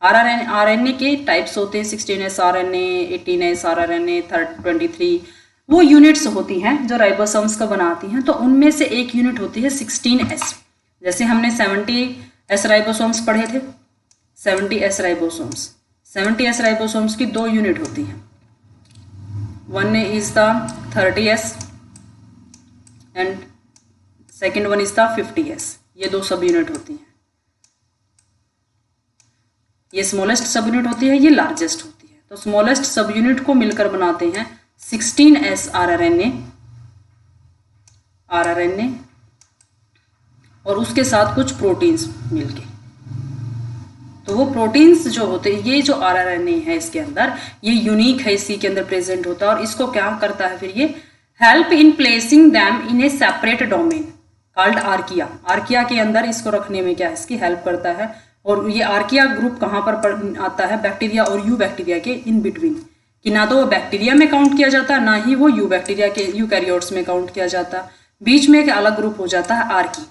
RNA के टाइप्स होते हैं, 16S RNA, 18S RNA, 23, वो यूनिट्स होती हैं जो राइबोसोम्स को बनाती हैं। तो उनमें से एक यूनिट होती है 16S। जैसे हमने 70S राइबोसोम्स पढ़े थे, 70S राइबोसोम्स, 70S राइबोसोम्स की दो यूनिट होती हैं, one is the 30S and second one is the 50S। ये दो सब यूनिट होती हैं, ये स्मॉलेस्ट सब यूनिट होती है, ये लार्जेस्ट होती है। तो स्मॉलेस्ट सब यूनिट को मिलकर बनाते हैं 16S आरआरएनए और उसके साथ कुछ प्रोटीन्स मिलके। तो वो प्रोटीन्स जो होते हैं, ये जो आरआरएनए है इसके अंदर, ये यूनिक है, इसी के अंदर प्रेजेंट होता है और इसको क्या करता है फिर ये help in placing them in A separate domain called archaea. Archaea के अंदर इसको रखने में क्या है इसकी हेल्प करता है। और ये आर्किया ग्रुप कहाँ पर आता है, बैक्टीरिया और यू बैक्टीरिया के इन बिटवीन, कि ना तो वो बैक्टीरिया में काउंट किया जाता ना ही वो यू बैक्टीरिया के यूकैरियोट्स में काउंट किया जाता, बीच में एक अलग ग्रुप हो जाता है आर्की।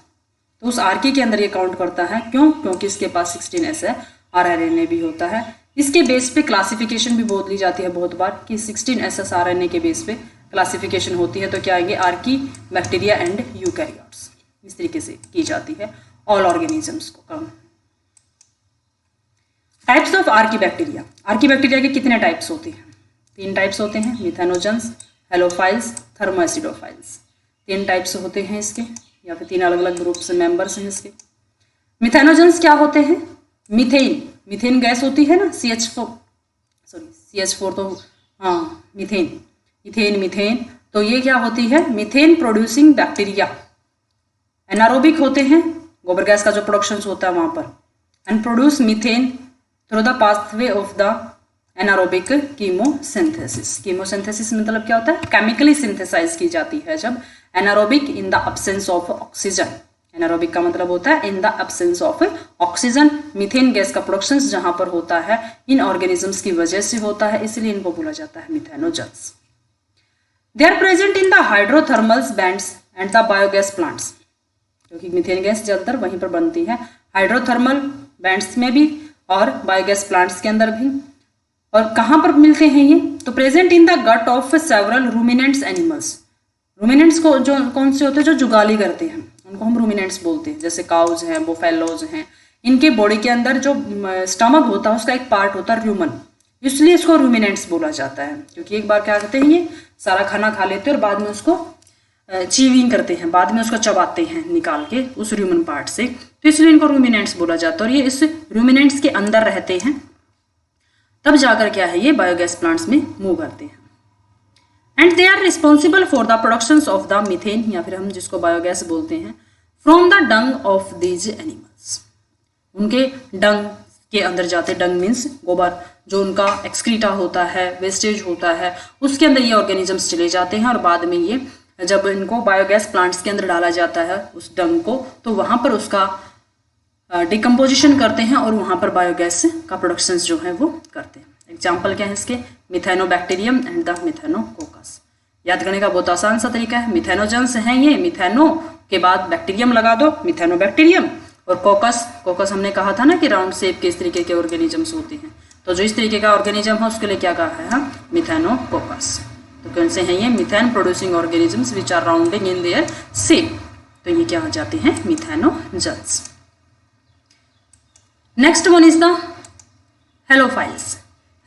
तो उस आर्की के अंदर ये काउंट करता है, क्यों? क्योंकि इसके पास 16S है, आरआरएनए भी होता है। इसके बेस पे क्लासिफिकेशन भी बदली जाती है बहुत बार कि 16SS आरएनए के बेस पे क्लासिफिकेशन होती है। तो क्या आएंगे आर्की, बैक्टीरिया एंड यूकैरियोट्स, इस तरीके से की जाती है ऑल ऑर्गेनिजम्स को कम। Types of archaebacteria. Archaebacteria के कितने टाइप्स होते हैं? 3 टाइप्स होते हैं, मिथेनोजेंस, हेलोफाइल्स, थर्मोएसिडोफाइल्स। 3 टाइप्स होते हैं इसके, या फिर 3 अलग अलग ग्रुप्स मेंबर्स हैं इसके। मिथेनोजेंस क्या होते हैं? मीथेन गैस होती है ना, CH4 तो हाँ मीथेन। तो ये क्या होती है? Methane producing bacteria. एनारोबिक होते हैं, गोबर गैस का जो प्रोडक्शन होता है वहां पर, and produce methane through the pathway of the anaerobic chemosynthesis. Chemosynthesis मतलब क्या होता है? केमिकली सिंथेसाइज की जाती है जब anaerobic in the absence of oxygen. Anaerobic का मतलब होता है in the absence of oxygen. Methane gas का प्रोडक्शन जहां पर होता है इन ऑर्गेनिजम्स की वजह से होता है, इसलिए इनको बोला जाता है methanogens. They are present in the hydrothermals bands and the biogas plants, क्योंकि मीथेन गैस ज्यादातर वहीं पर बनती है, हाइड्रोथर्मल बैंड्स में भी और बायोगैस प्लांट्स के अंदर भी। और कहाँ पर मिलते हैं ये? तो present in the gut of several ruminants animals. Ruminants को जो कौन से होते हैं? जो जुगाली करते हैं, उनको हम रूमिनेंट्स बोलते हैं, जैसे काउज हैं, बोफेलोज हैं। इनके बॉडी के अंदर जो स्टमक होता है उसका एक पार्ट होता है रूमन, इसलिए इसको रूमिनेंट्स बोला जाता है। क्योंकि एक बार क्या करते हैं, ये सारा खाना खा लेते हैं और बाद में उसको चीविंग करते हैं, बाद में उसको चबाते हैं निकाल के उस रूमन पार्ट से, तो इसलिए इनको रूमिनेंट्स बोला जाता है। और ये इस रूमिनेंट्स के अंदर रहते हैं, तब जाकर क्या है ये बायोगैस प्लांट्स में मूव करते हैं। And they are responsible for the production of the methane, या फिर हम जिसको बायोगैस बोलते हैं, from the dung of these animals. उनके डंग के अंदर जाते, डंग मीन्स गोबर, जो उनका एक्सक्रीटा होता है, वेस्टेज होता है, उसके अंदर ये ऑर्गेनिजम्स चले जाते हैं और बाद में ये जब इनको बायोगैस प्लांट्स के अंदर डाला जाता है उस डंग को, तो वहां पर उसका डिकम्पोजिशन करते हैं और वहां पर बायोगैस का प्रोडक्शन जो है वो करते हैं। एग्जाम्पल क्या है इसके? Methanobacterium and the methanococcus. याद करने का बहुत आसान सा तरीका है, मिथेनोजेंस हैं ये, मिथेनो के बाद बैक्टीरियम लगा दो, मिथेनोबैक्टीरियम। और कोकस हमने कहा था ना कि राउंड शेप के इस तरीके के ऑर्गेनिजम्स होते हैं, तो जो इस तरीके का ऑर्गेनिज्म है उसके लिए क्या कहा है हम? मिथेनोकोकस। तो कौन से हैं ये? Methane producing organisms which are rounding in their shape, तो ये क्या हो जाते हैं? Methanogens. Next one is the halophiles.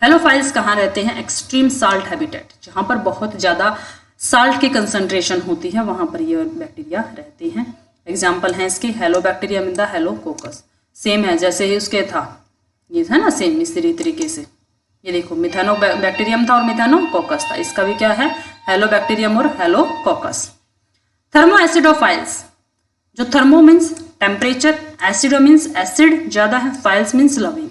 Halophiles कहाँ रहते हैं? एक्सट्रीम साल्ट हैबिटेट, जहां पर बहुत ज्यादा साल्ट की कंसंट्रेशन होती है वहां पर ये बैक्टीरिया रहते हैं। एग्जाम्पल है इसके हेलोबैक्टीरियम इन द हेलोकोकस। सेम है जैसे ही उसके था, ये था ना सेम इसी तरीके से, ये देखो मिथेनोबैक्टीरियम था और मिथेनोकोकस था, इसका भी क्या है? हेलोबैक्टीरियम और हेलोकोकस। थर्मोएसिडोफाइल्स, जो thermo means temperature, acido means acid ज्यादा है, फाइल्स मीन्स लविंग।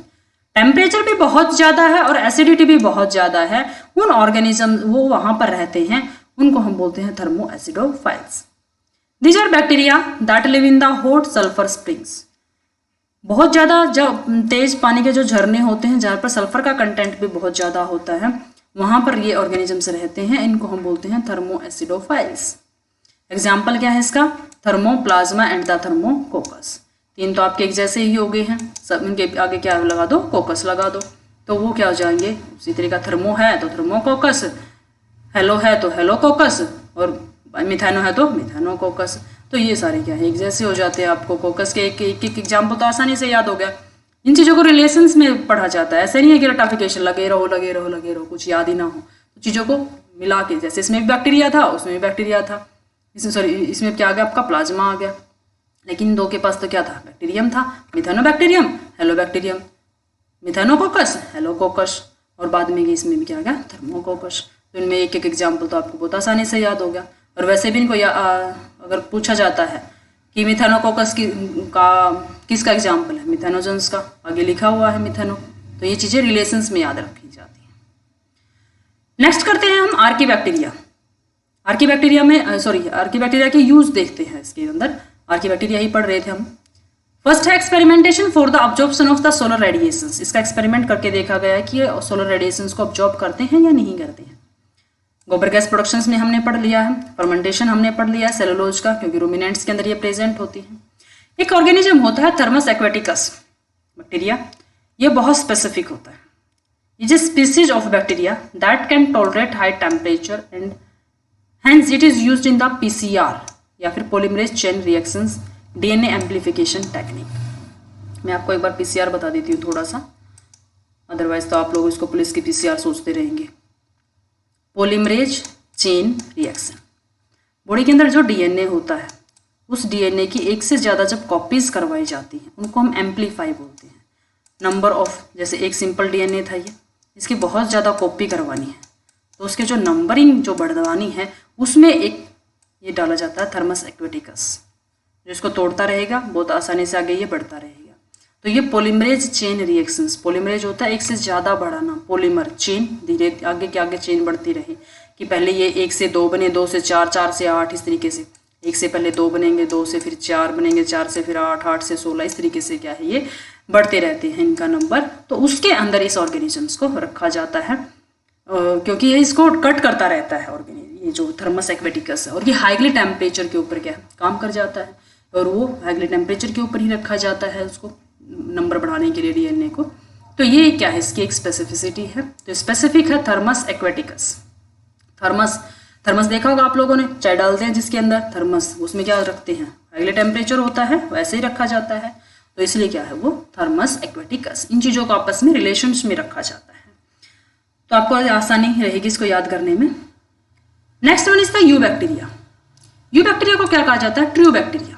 टेम्परेचर भी बहुत ज्यादा है और एसिडिटी भी बहुत ज्यादा है, उन ऑर्गेनिज्म वो वहां पर रहते हैं, उनको हम बोलते हैं thermoacidophiles. These are bacteria that live in the hot sulphur springs. बहुत ज्यादा जब तेज पानी के जो झरने होते हैं जहाँ पर सल्फर का कंटेंट भी बहुत ज्यादा होता है, वहां पर ये ऑर्गेनिजम्स रहते हैं, इनको हम बोलते हैं थर्मोएसिडोफाइल्स। एग्जाम्पल क्या है इसका? थर्मोप्लाज्मा एंड द थर्मोकोकस। 3 तो आपके एक जैसे ही हो गए हैं, सब इनके आगे क्या लगा दो? कोकस लगा दो, तो वो क्या हो जाएंगे? उसी तरीका थर्मो है तो थर्मोकोकस, हेलो है तो हेलोकोकस, और मिथेनो है तो मिथेनोकोकस। तो ये सारे क्या है? एक जैसे हो जाते हैं। आपको कोकस के एक एग्जाम्पल तो आसानी से याद हो गया। इन चीज़ों को रिलेशंस में पढ़ा जाता है, ऐसे नहीं है कि रटाफिकेशन लगे रहो कुछ याद ही ना हो। तो चीज़ों को मिला के, जैसे इसमें भी बैक्टीरिया था उसमें भी बैक्टीरिया था, इसमें क्या आ गया? आपका प्लाज्मा आ गया। लेकिन 2 के पास तो क्या था? बैक्टीरियम था, मिथेनोबैक्टीरियम, हेलोबैक्टीरियम, मिथेनोकोकस, हेलोकोकस। और बाद में इसमें भी क्या आ गया, थर्मोकोकस। तो इनमें एक एक एग्जाम्पल तो आपको बहुत आसानी से याद हो गया। और वैसे भी इनको अगर पूछा जाता है कि मिथेनोकोकस किसका एग्जाम्पल है, मिथेनोजेंस का, आगे लिखा हुआ है मिथेनो। तो ये चीज़ें रिलेशंस में याद रखी जाती हैं। नेक्स्ट करते हैं हम आर्कीबैक्टीरिया। आर्कीबैक्टीरिया के यूज देखते हैं। इसके अंदर आर्कीबैक्टीरिया ही पढ़ रहे थे हम। फर्स्ट है experimentation for the absorption of the solar radiations. इसका एक्सपेरिमेंट करके देखा गया है कि ये सोलर रेडिएशंस को ऑब्जॉर्ब करते हैं या नहीं करते हैं। गोबर गैस प्रोडक्शंस में हमने पढ़ लिया है। फर्मेंटेशन हमने पढ़ लिया है सेलुलोज का, क्योंकि रूमिनेंट्स के अंदर ये प्रेजेंट होती है। एक ऑर्गेनिज्म होता है थर्मस एक्वेटिकस बैक्टीरिया। ये बहुत स्पेसिफिक होता है। It is species of bacteria that can tolerate high temperature and hence it is used in the PCR या फिर polymerase chain reactions DNA amplification technique. मैं आपको एक बार पीसीआर बता देती हूँ थोड़ा सा, अदरवाइज तो आप लोग इसको पुलिस की पीसीआर सोचते रहेंगे। पॉलीमरेज चेन रिएक्शन, बॉडी के अंदर जो डीएनए होता है उस डीएनए की एक से ज़्यादा जब कॉपीज करवाई जाती हैं उनको हम एम्पलीफाई बोलते हैं। नंबर ऑफ, जैसे एक सिंपल डीएनए था ये, इसकी बहुत ज़्यादा कॉपी करवानी है तो उसके जो नंबरिंग जो बढ़वानी है उसमें एक ये डाला जाता है थर्मस एक्वेटिकस, जो इसको तोड़ता रहेगा बहुत आसानी से आगे ये बढ़ता रहेगा। तो ये पॉलीमरेज चेन रिएक्शंस, पॉलीमरेज होता है एक से ज़्यादा बढ़ाना, पॉलीमर चेन धीरे आगे के आगे चेन बढ़ती रहे कि पहले ये 1 से 2 बने, 2 से 4, 4 से 8, इस तरीके से 1 से पहले 2 बनेंगे, 2 से फिर 4 बनेंगे, 4 से फिर 8, 8 से 16, इस तरीके से क्या है ये बढ़ते रहते हैं इनका नंबर। तो उसके अंदर इस ऑर्गेनिजम्स को रखा जाता है क्योंकि ये इसको कट करता रहता है ऑर्गेनिज्म, ये जो थर्मस एक्वेटिकस है। और ये हाईली टेम्परेचर के ऊपर क्या है काम कर जाता है और वो हाईली टेम्परेचर के ऊपर ही रखा जाता है उसको नंबर बढ़ाने के लिए डीएनए को। तो ये क्या है, इसकी एक स्पेसिफिसिटी है। तो स्पेसिफिक है थर्मस एक्वेटिकस। थर्मस देखा होगा आप लोगों ने, चाय डालते हैं जिसके अंदर थर्मस, उसमें क्या रखते हैं, हाईली टेम्परेचर होता है, वैसे ही रखा जाता है। तो इसलिए क्या है वो थर्मस एक्वेटिकस। इन चीज़ों को आपस में रिलेशंस में रखा जाता है, तो आपको आसानी रहेगी इसको याद करने में। Next one is the eubacteria. Eubacteria को क्या कहा जाता है, true bacteria.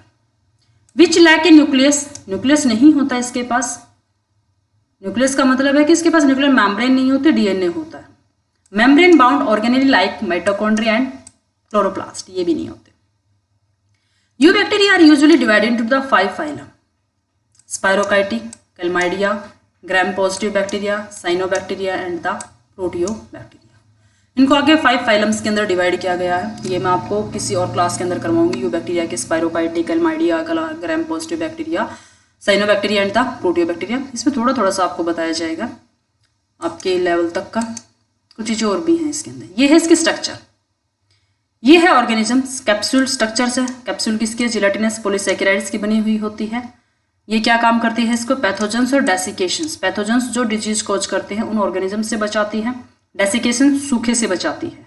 Which lack in nucleus, nucleus नहीं होता इसके पास। न्यूक्लियस का मतलब है कि इसके पास न्यूक्लियर मेम्ब्रेन नहीं होते, डीएनए होता है। Membrane bound organelle like mitochondria and chloroplast, ये भी नहीं होते। Eubacteria are usually divided into the 5 phylum, spirochaetae, chlamydia, gram positive bacteria, cyanobacteria and the proteobacteria. इनको आगे 5 फाइलम्स के अंदर डिवाइड किया गया है। ये मैं आपको किसी और क्लास के अंदर करवाऊंगी। यू बैक्टीरिया के spirochaetae, chlamydia, gram positive bacteria, cyanobacteria and the proteobacteria. इसमें थोड़ा थोड़ा सा आपको बताया जाएगा आपके लेवल तक का। कुछ चीज़ें और भी हैं इसके अंदर। ये है इसकी स्ट्रक्चर, ये है ऑर्गेनिजम्स। कैप्सूल स्ट्रक्चर्स है। कैप्सूल किसकी, जिलेटिनस पॉलीसैकेराइड्स की बनी हुई होती है। ये क्या काम करती है, इसको पैथोजेंस और डेसिकेशंस, पैथोजेंस जो डिजीज कॉज करते हैं उन ऑर्गेनिज्म से बचाती है, डेसिकेशन सूखे से बचाती है।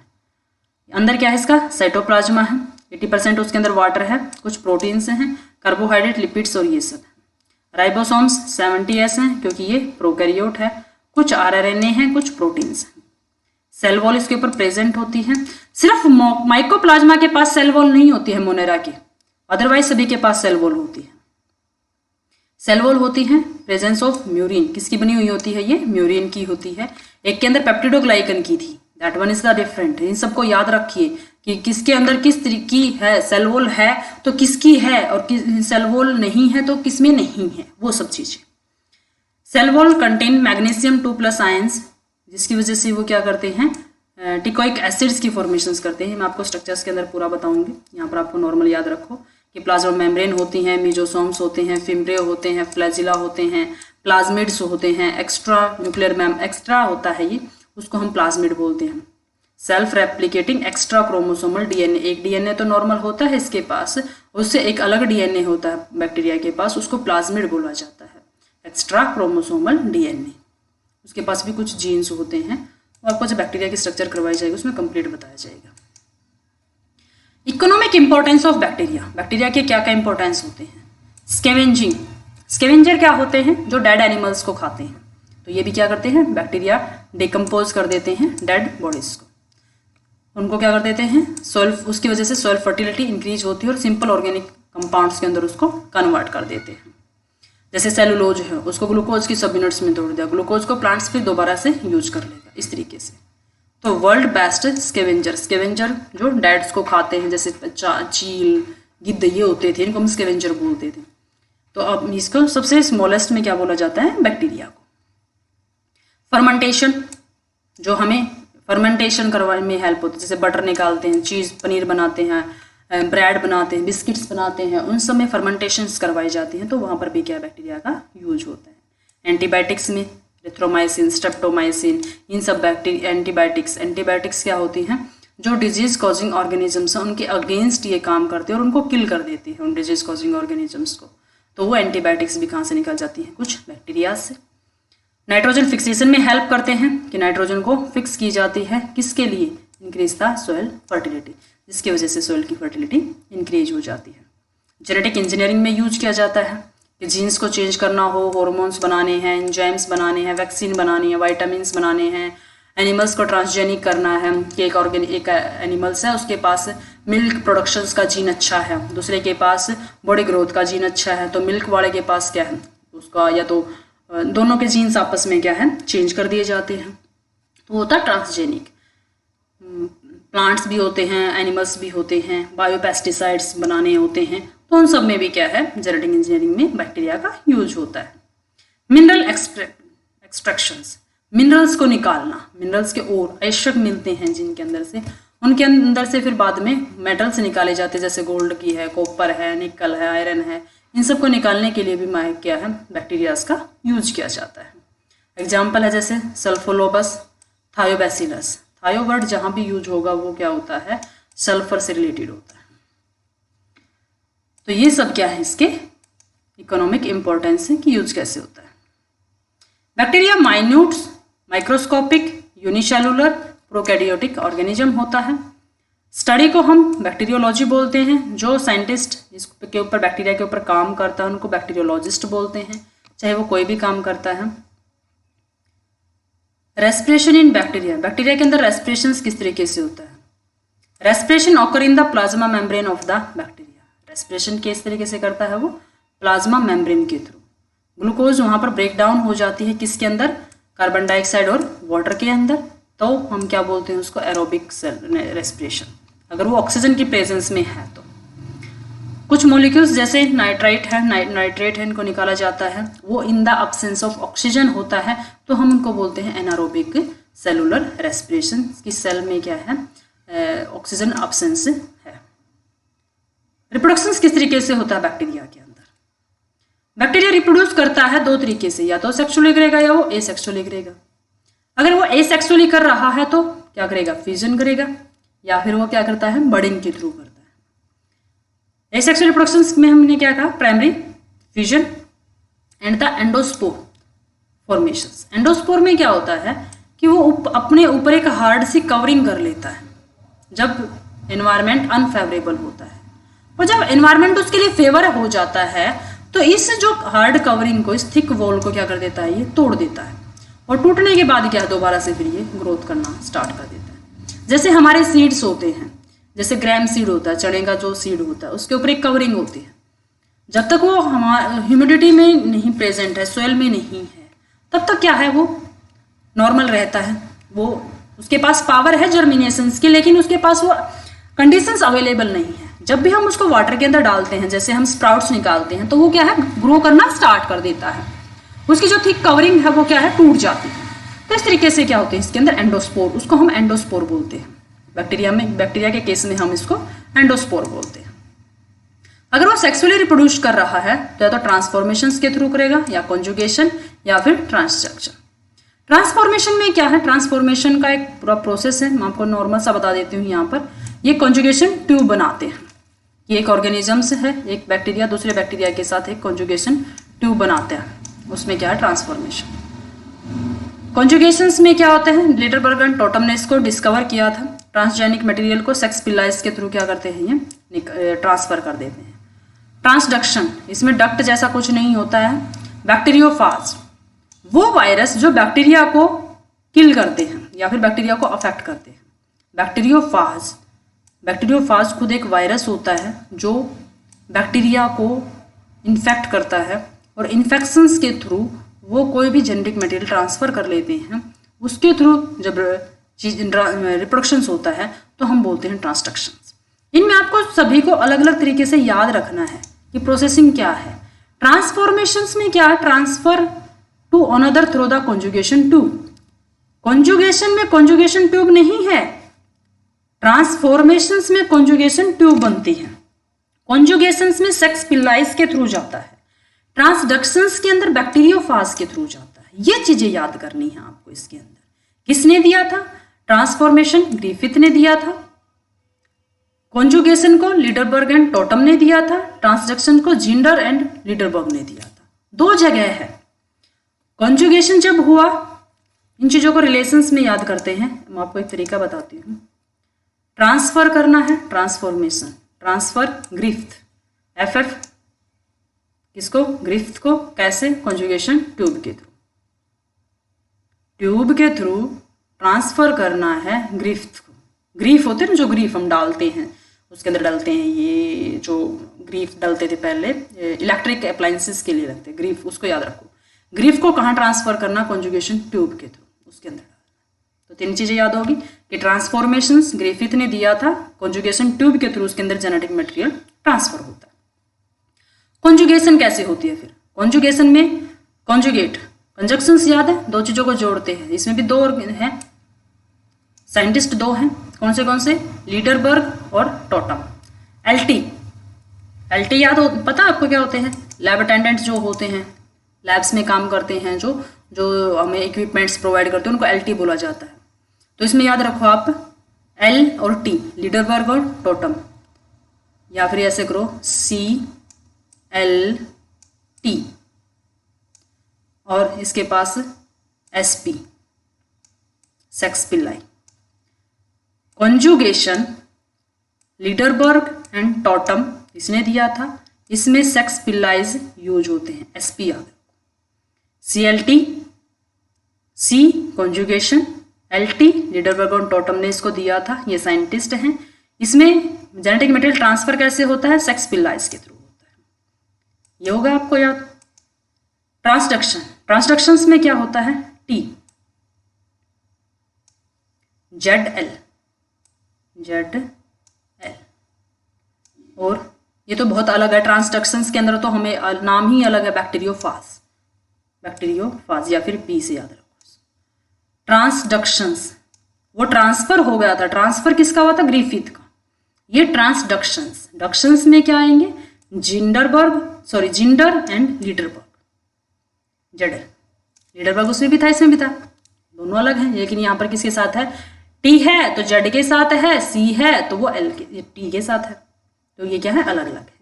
अंदर क्या है इसका, साइटोप्लाज्मा है, 80% उसके अंदर वाटर है, कुछ प्रोटीन्स हैं, कार्बोहाइड्रेट, लिपिड्स और ये सब है। राइबोसोम्स 70S हैं क्योंकि ये प्रोकैरियोट है, कुछ आरएनए हैं, कुछ प्रोटीन्स हैं। सेल वॉल इसके ऊपर प्रेजेंट होती है। सिर्फ माइकोप्लाज्मा के पास सेल वॉल नहीं होती है मोनेरा की, अदरवाइज सभी के पास सेल वॉल होती है। सेल वॉल होती है प्रेजेंस ऑफ म्यूरिन, किसकी बनी हुई होती है, ये म्यूरिन की होती है। एक के अंदर पेप्टिडोग्लाइकन की थी, that one is the different. इन सबको याद रखिए कि किसके अंदर किस तरीके की है, सेल वॉल है तो किसकी है और सेल वॉल नहीं है तो किसमें नहीं है, वो सब चीजें। Cell wall contain magnesium 2+ ions, जिसकी वजह से वो क्या करते हैं, टिकोइक एसिड्स की फॉर्मेशंस करते हैं। मैं आपको स्ट्रक्चर्स के अंदर पूरा बताऊंगी, यहाँ पर आपको नॉर्मल याद रखो कि प्लाज्मा मेम्ब्रेन होती हैं, मीजोसोम्स होते हैं, फिम्ब्रे होते हैं, फ्लैजिला होते हैं, प्लाज्मिड्स होते हैं, एक्स्ट्रा न्यूक्लियर एक्स्ट्रा होता है ये, उसको हम प्लाज्मिड बोलते हैं। Self replicating extra chromosomal DNA, एक डीएनए तो नॉर्मल होता है इसके पास, उससे एक अलग डीएनए होता है बैक्टीरिया के पास, उसको प्लाज्मिड बोला जाता है, एक्स्ट्रा क्रोमोसोमल डीएनए। उसके पास भी कुछ जीन्स होते हैं, और आपको जब बैक्टीरिया की स्ट्रक्चर करवाई जाएगी उसमें कंप्लीट बताया जाएगा। Economic importance of bacteria, bacteria के क्या क्या इंपॉर्टेंस होते हैं। स्कैवेंजिंग, स्कैवेंजर क्या होते हैं, जो डेड एनिमल्स को खाते हैं, तो ये भी क्या करते हैं, बैक्टीरिया डिकम्पोज कर देते हैं डेड बॉडीज को, उनको क्या कर देते हैं सॉइल, उसकी वजह से सॉइल फर्टिलिटी इंक्रीज होती है और सिंपल ऑर्गेनिक कंपाउंड्स के अंदर उसको कन्वर्ट कर देते हैं। जैसे सेलुलोज है उसको ग्लूकोज की सब यूनिट्स में तोड़ दिया, ग्लूकोज को प्लांट्स फिर दोबारा से यूज कर लेगा, इस तरीके से। तो वर्ल्ड बेस्ट स्केवेंजर, स्केवेंजर जो डेड्स को खाते हैं, जैसे चील, गिद्ध, ये होते थे, इनको हम स्केवेंजर बोलते थे। तो अब इसको सबसे स्मॉलेस्ट में क्या बोला जाता है? बैक्टीरिया को। फर्मेंटेशन, जो हमें फर्मेंटेशन करवाने में हेल्प होती है, जैसे बटर निकालते हैं, चीज़ पनीर बनाते हैं, ब्रेड बनाते हैं, बिस्किट्स बनाते हैं, उन सब में फर्मेंटेशंस करवाई जाती हैं, तो वहाँ पर भी क्या बैक्टीरिया का यूज होता है। एंटीबायोटिक्स में एरिथ्रोमाइसिन, स्ट्रेप्टोमाइसिन, इन सब बैक्टीरिया एंटीबायोटिक्स क्या होती हैं? जो डिजीज कॉजिंग ऑर्गेनिजम्स हैं उनके अगेंस्ट ये काम करते हैं और उनको किल कर देती है उन डिजीज कॉजिंग ऑर्गेनिजम्स को। तो वो एंटीबायोटिक्स भी कहाँ से निकल जाती हैं? कुछ बैक्टीरिया से। नाइट्रोजन फिक्सेशन में हेल्प करते हैं कि नाइट्रोजन को फिक्स की जाती है, किसके लिए? इंक्रीज द सॉइल फर्टिलिटी, जिसकी वजह से सॉइल की फर्टिलिटी इंक्रीज हो जाती है। जेनेटिक इंजीनियरिंग में यूज किया जाता है कि जीन्स को चेंज करना हो, हार्मोन्स बनाने हैं, एंजाइम्स बनाने हैं, वैक्सीन बनानी है, वाइटामिन्स बनाने हैं, एनिमल्स को ट्रांसजेनिक करना है कि एक एनिमल्स है उसके पास मिल्क प्रोडक्शंस का जीन अच्छा है, दूसरे के पास बॉडी ग्रोथ का जीन अच्छा है, तो मिल्क वाले के पास क्या है उसका, या तो दोनों के जीन्स आपस में क्या है चेंज कर दिए जाते हैं, तो होता है ट्रांसजेनिक। प्लांट्स भी होते हैं, एनिमल्स भी होते हैं, बायोपेस्टिसाइड्स बनाने होते हैं, तो उन सब में भी क्या है जेनेटिक इंजीनियरिंग में बैक्टीरिया का यूज होता है। मिनरल एक्सट्रैक्शंस, मिनरल्स को निकालना, मिनरल्स के और आवश्यक मिलते हैं जिनके अंदर से, उनके अंदर से फिर बाद में मेटल्स निकाले जाते हैं, जैसे गोल्ड की है, कॉपर है, निकल है, आयरन है, इन सब को निकालने के लिए भी क्या है बैक्टीरियाज का यूज किया जाता है। एग्जाम्पल है जैसे सल्फोलोबस, थायोबैसिलस। थायो वर्ड जहाँ भी यूज होगा वो क्या होता है? सल्फर से रिलेटेड होता है। तो ये सब क्या है इसके इकोनॉमिक इंपॉर्टेंस है कि यूज कैसे होता है। Bacteria minute, microscopic, unicellular, prokaryotic organism होता है। स्टडी को हम बैक्टीरियोलॉजी बोलते हैं, जो साइंटिस्ट इसके ऊपर बैक्टीरिया के ऊपर काम करता है उनको बैक्टीरियोलॉजिस्ट बोलते हैं, चाहे वो कोई भी काम करता है। रेस्पिरेशन इन बैक्टीरिया, बैक्टीरिया के अंदर रेस्पिरेशन किस तरीके से होता है? Respiration occur in the plasma membrane of the bacteria, respiration किस तरीके से करता है वो? प्लाज्मा मेम्ब्रेन के थ्रू। ग्लूकोज वहाँ पर ब्रेक डाउन हो जाती है किसके अंदर? कार्बन डाइऑक्साइड और वाटर के अंदर, तो हम क्या बोलते हैं उसको? एरोबिक रेस्पिरेशन, अगर वो ऑक्सीजन की प्रेजेंस में है तो। कुछ मॉलिक्यूल्स जैसे नाइट्राइट है, नाइट्रेट है, इनको निकाला जाता है, वो in the absence of oxygen होता है, तो हम उनको बोलते हैं एनारोबिक सेलुलर रेस्पिरेशन, की सेल में क्या है ऑक्सीजन अब्सेंस है। रिप्रोडक्शन किस तरीके से होता है बैक्टीरिया के अंदर? बैक्टीरिया रिप्रोड्यूस करता है दो तरीके से, या तो सेक्सुअली करेगा या वो एसेक्सुअली करेगा। अगर वो एसेक्सुअली कर रहा है तो क्या करेगा? फ्यूजन करेगा, या फिर वो क्या करता है? बडिंग के थ्रू करता है। एसेक्सुअल रिप्रोडक्शन में हमने क्या कहा? Primary fusion and the endospore formations. Endospore में क्या होता है कि वो अपने ऊपर एक हार्ड सी कवरिंग कर लेता है जब एनवायरनमेंट अनफेवरेबल होता है, और जब एनवायरनमेंट उसके लिए फेवर हो जाता है तो इस जो हार्ड कवरिंग को, इस थिक वॉल को क्या कर देता है? ये तोड़ देता है, और टूटने के बाद क्या दोबारा से फिर ये ग्रोथ करना स्टार्ट कर देता है। जैसे हमारे सीड्स होते हैं, जैसे ग्रैम सीड होता है, चने का जो सीड होता है, उसके ऊपर एक कवरिंग होती है, जब तक वो हमारे ह्यूमिडिटी में नहीं प्रेजेंट है, सोइल में नहीं है, तब तक क्या है वो नॉर्मल रहता है, वो उसके पास पावर है जर्मिनेशंस की, लेकिन उसके पास वो कंडीशंस अवेलेबल नहीं है। जब भी हम उसको वाटर के अंदर डालते हैं, जैसे हम स्प्राउट्स निकालते हैं, तो वो क्या है ग्रो करना स्टार्ट कर देता है, उसकी जो थिक कवरिंग है वो क्या है टूट जाती है। तो इस तरीके से क्या होते हैं इसके अंदर एंडोस्पोर, उसको हम एंडोस्पोर बोलते हैं। बैक्टीरिया के केस में हम इसको एंडोस्पोर बोलते हैं। अगर वो सेक्सुअली रिप्रोड्यूस कर रहा है तो या तो ट्रांसफॉर्मेशन के थ्रू करेगा, या कॉन्जुगेशन, या फिर ट्रांसजेक्शन। ट्रांसफॉर्मेशन में क्या है? ट्रांसफॉर्मेशन का एक पूरा प्रोसेस है, मैं आपको नॉर्मल सा बता देती हूँ। यहाँ पर ये कॉन्जुगेशन ट्यूब बनाते हैं, ये एक ऑर्गेनिजम्स है, एक बैक्टीरिया दूसरे बैक्टीरिया के साथ एक कॉन्जुगेशन ट्यूब बनाते हैं, उसमें क्या है ट्रांसफॉर्मेशन। कॉन्जुगेशंस में क्या होते हैं? लिटलबर्ग एंड टॉटम ने इसको डिस्कवर किया था। ट्रांसजेनिक मटेरियल को सेक्स पिलाइज के थ्रू क्या करते हैं? ये ट्रांसफर कर देते हैं। ट्रांसडक्शन, इसमें डक्ट जैसा कुछ नहीं होता है। बैक्टीरियोफाज, वो वायरस जो बैक्टीरिया को किल करते हैं या फिर बैक्टीरिया को अफेक्ट करते हैं। बैक्टीरियोफाज खुद एक वायरस होता है जो बैक्टीरिया को इन्फेक्ट करता है और इन्फेक्शंस के थ्रू वो कोई भी जेनेटिक मटेरियल ट्रांसफ़र कर लेते हैं, उसके थ्रू जब रिप्रोडक्शंस होता है तो हम बोलते हैं ट्रांसडक्शंस। इनमें आपको सभी को अलग अलग तरीके से याद रखना है कि प्रोसेसिंग क्या है। ट्रांसफॉर्मेशंस में क्या है, transfer to another through the conjugation tube. Conjugation में कॉन्जुगेशन ट्यूब नहीं है, ट्रांसफॉर्मेशंस में कॉन्जुगेशन ट्यूब बनती है। कॉन्जुगेशंस में सेक्स पिल्लाइज के थ्रू जाता है, ट्रांसडक्शंस के अंदर बैक्टीरियोफाज के थ्रू जाता है। ये चीजें याद करनी है आपको इसके अंदर। किसने दिया था ट्रांसफॉर्मेशन? ग्रिफिथ ने दिया था। कॉन्जुगेशन को लीडरबर्ग एंड टोटम ने दिया था, ट्रांसडक्शन को जिंडर एंड लीडरबर्ग ने दिया था। दो जगह है। कॉन्जुगेशन जब हुआ, इन चीजों को रिलेशंस में याद करते हैं। मैं आपको एक तरीका बताती हूँ। ट्रांसफर करना है, ट्रांसफॉर्मेशन, ट्रांसफर ग्रिफ्थ, एफ किसको? ग्रिफ्थ को। कैसे? कॉन्जुगेशन ट्यूब के थ्रू। ट्यूब के थ्रू ट्रांसफर करना है ग्रिफ्थ को। ग्रीफ होते हैं ना, जो ग्रीफ हम डालते हैं उसके अंदर डालते हैं, ये जो ग्रीफ डालते थे पहले इलेक्ट्रिक अप्लायंसेस के लिए रखते हैं ग्रीफ, उसको याद रखो। ग्रीफ को कहाँ ट्रांसफर करना? कॉन्जुगेशन ट्यूब के थ्रू, उसके अंदर डालना। तो तीन चीजें याद होगी कि ट्रांसफॉर्मेशंस ग्रिफिथ ने दिया था, कॉन्जुगेशन ट्यूब के थ्रू उसके अंदर जेनेटिक मटेरियल ट्रांसफर होता है। कॉन्जुगेशन कैसे होती है फिर? कॉन्जुगेशन में कॉन्जुगेट, कंजक्शंस याद है, दो चीजों को जोड़ते हैं। इसमें भी दो हैं, साइंटिस्ट दो हैं। कौन से? लीडरबर्ग और टोटम। एलटी याद हो, पता आपको क्या होते हैं? लैब अटेंडेंट जो होते हैं, लैब्स में काम करते हैं, जो हमें इक्विपमेंट्स प्रोवाइड करते हैं, उनको एलटी बोला जाता है। तो इसमें याद रखो आप एल और टी, लीडरबर्ग और टोटम, या फिर ऐसे करो CLT, और इसके पास SP, sex Pillai. Conjugation Lederberg and totem इसने दिया था, इसमें सेक्स पिल्लाइज यूज होते हैं, SP याद रखो। CLT, C conjugation, LT Lederberg और टोटम ने इसको दिया था, ये साइंटिस्ट हैं। इसमें जेनेटिक मटेरियल ट्रांसफर कैसे होता है? सेक्स पिल्लाइज के थ्रू होता है। ये होगा आपको याद। ट्रांसडक्शन, ट्रांसडक्शंस में क्या होता है? T, ZL, और ये तो बहुत अलग है। ट्रांसडक्शंस के अंदर तो हमें नाम ही अलग है, बैक्टीरियोफाज या फिर P से याद रखो। ट्रांसडक्शंस, वो ट्रांसफर हो गया था। ट्रांसफर किसका हुआ था? ग्रिफिथ का। ये ट्रांसडक्शंस, डक्शंस में क्या आएंगे? Zinder and Lederberg. ZL, Lederberg उसमें भी था, इसमें भी था, दोनों अलग हैं। लेकिन यहाँ पर किसके साथ है? T है तो Z के साथ है, C है तो वो T के साथ है। तो ये क्या है? अलग अलग है।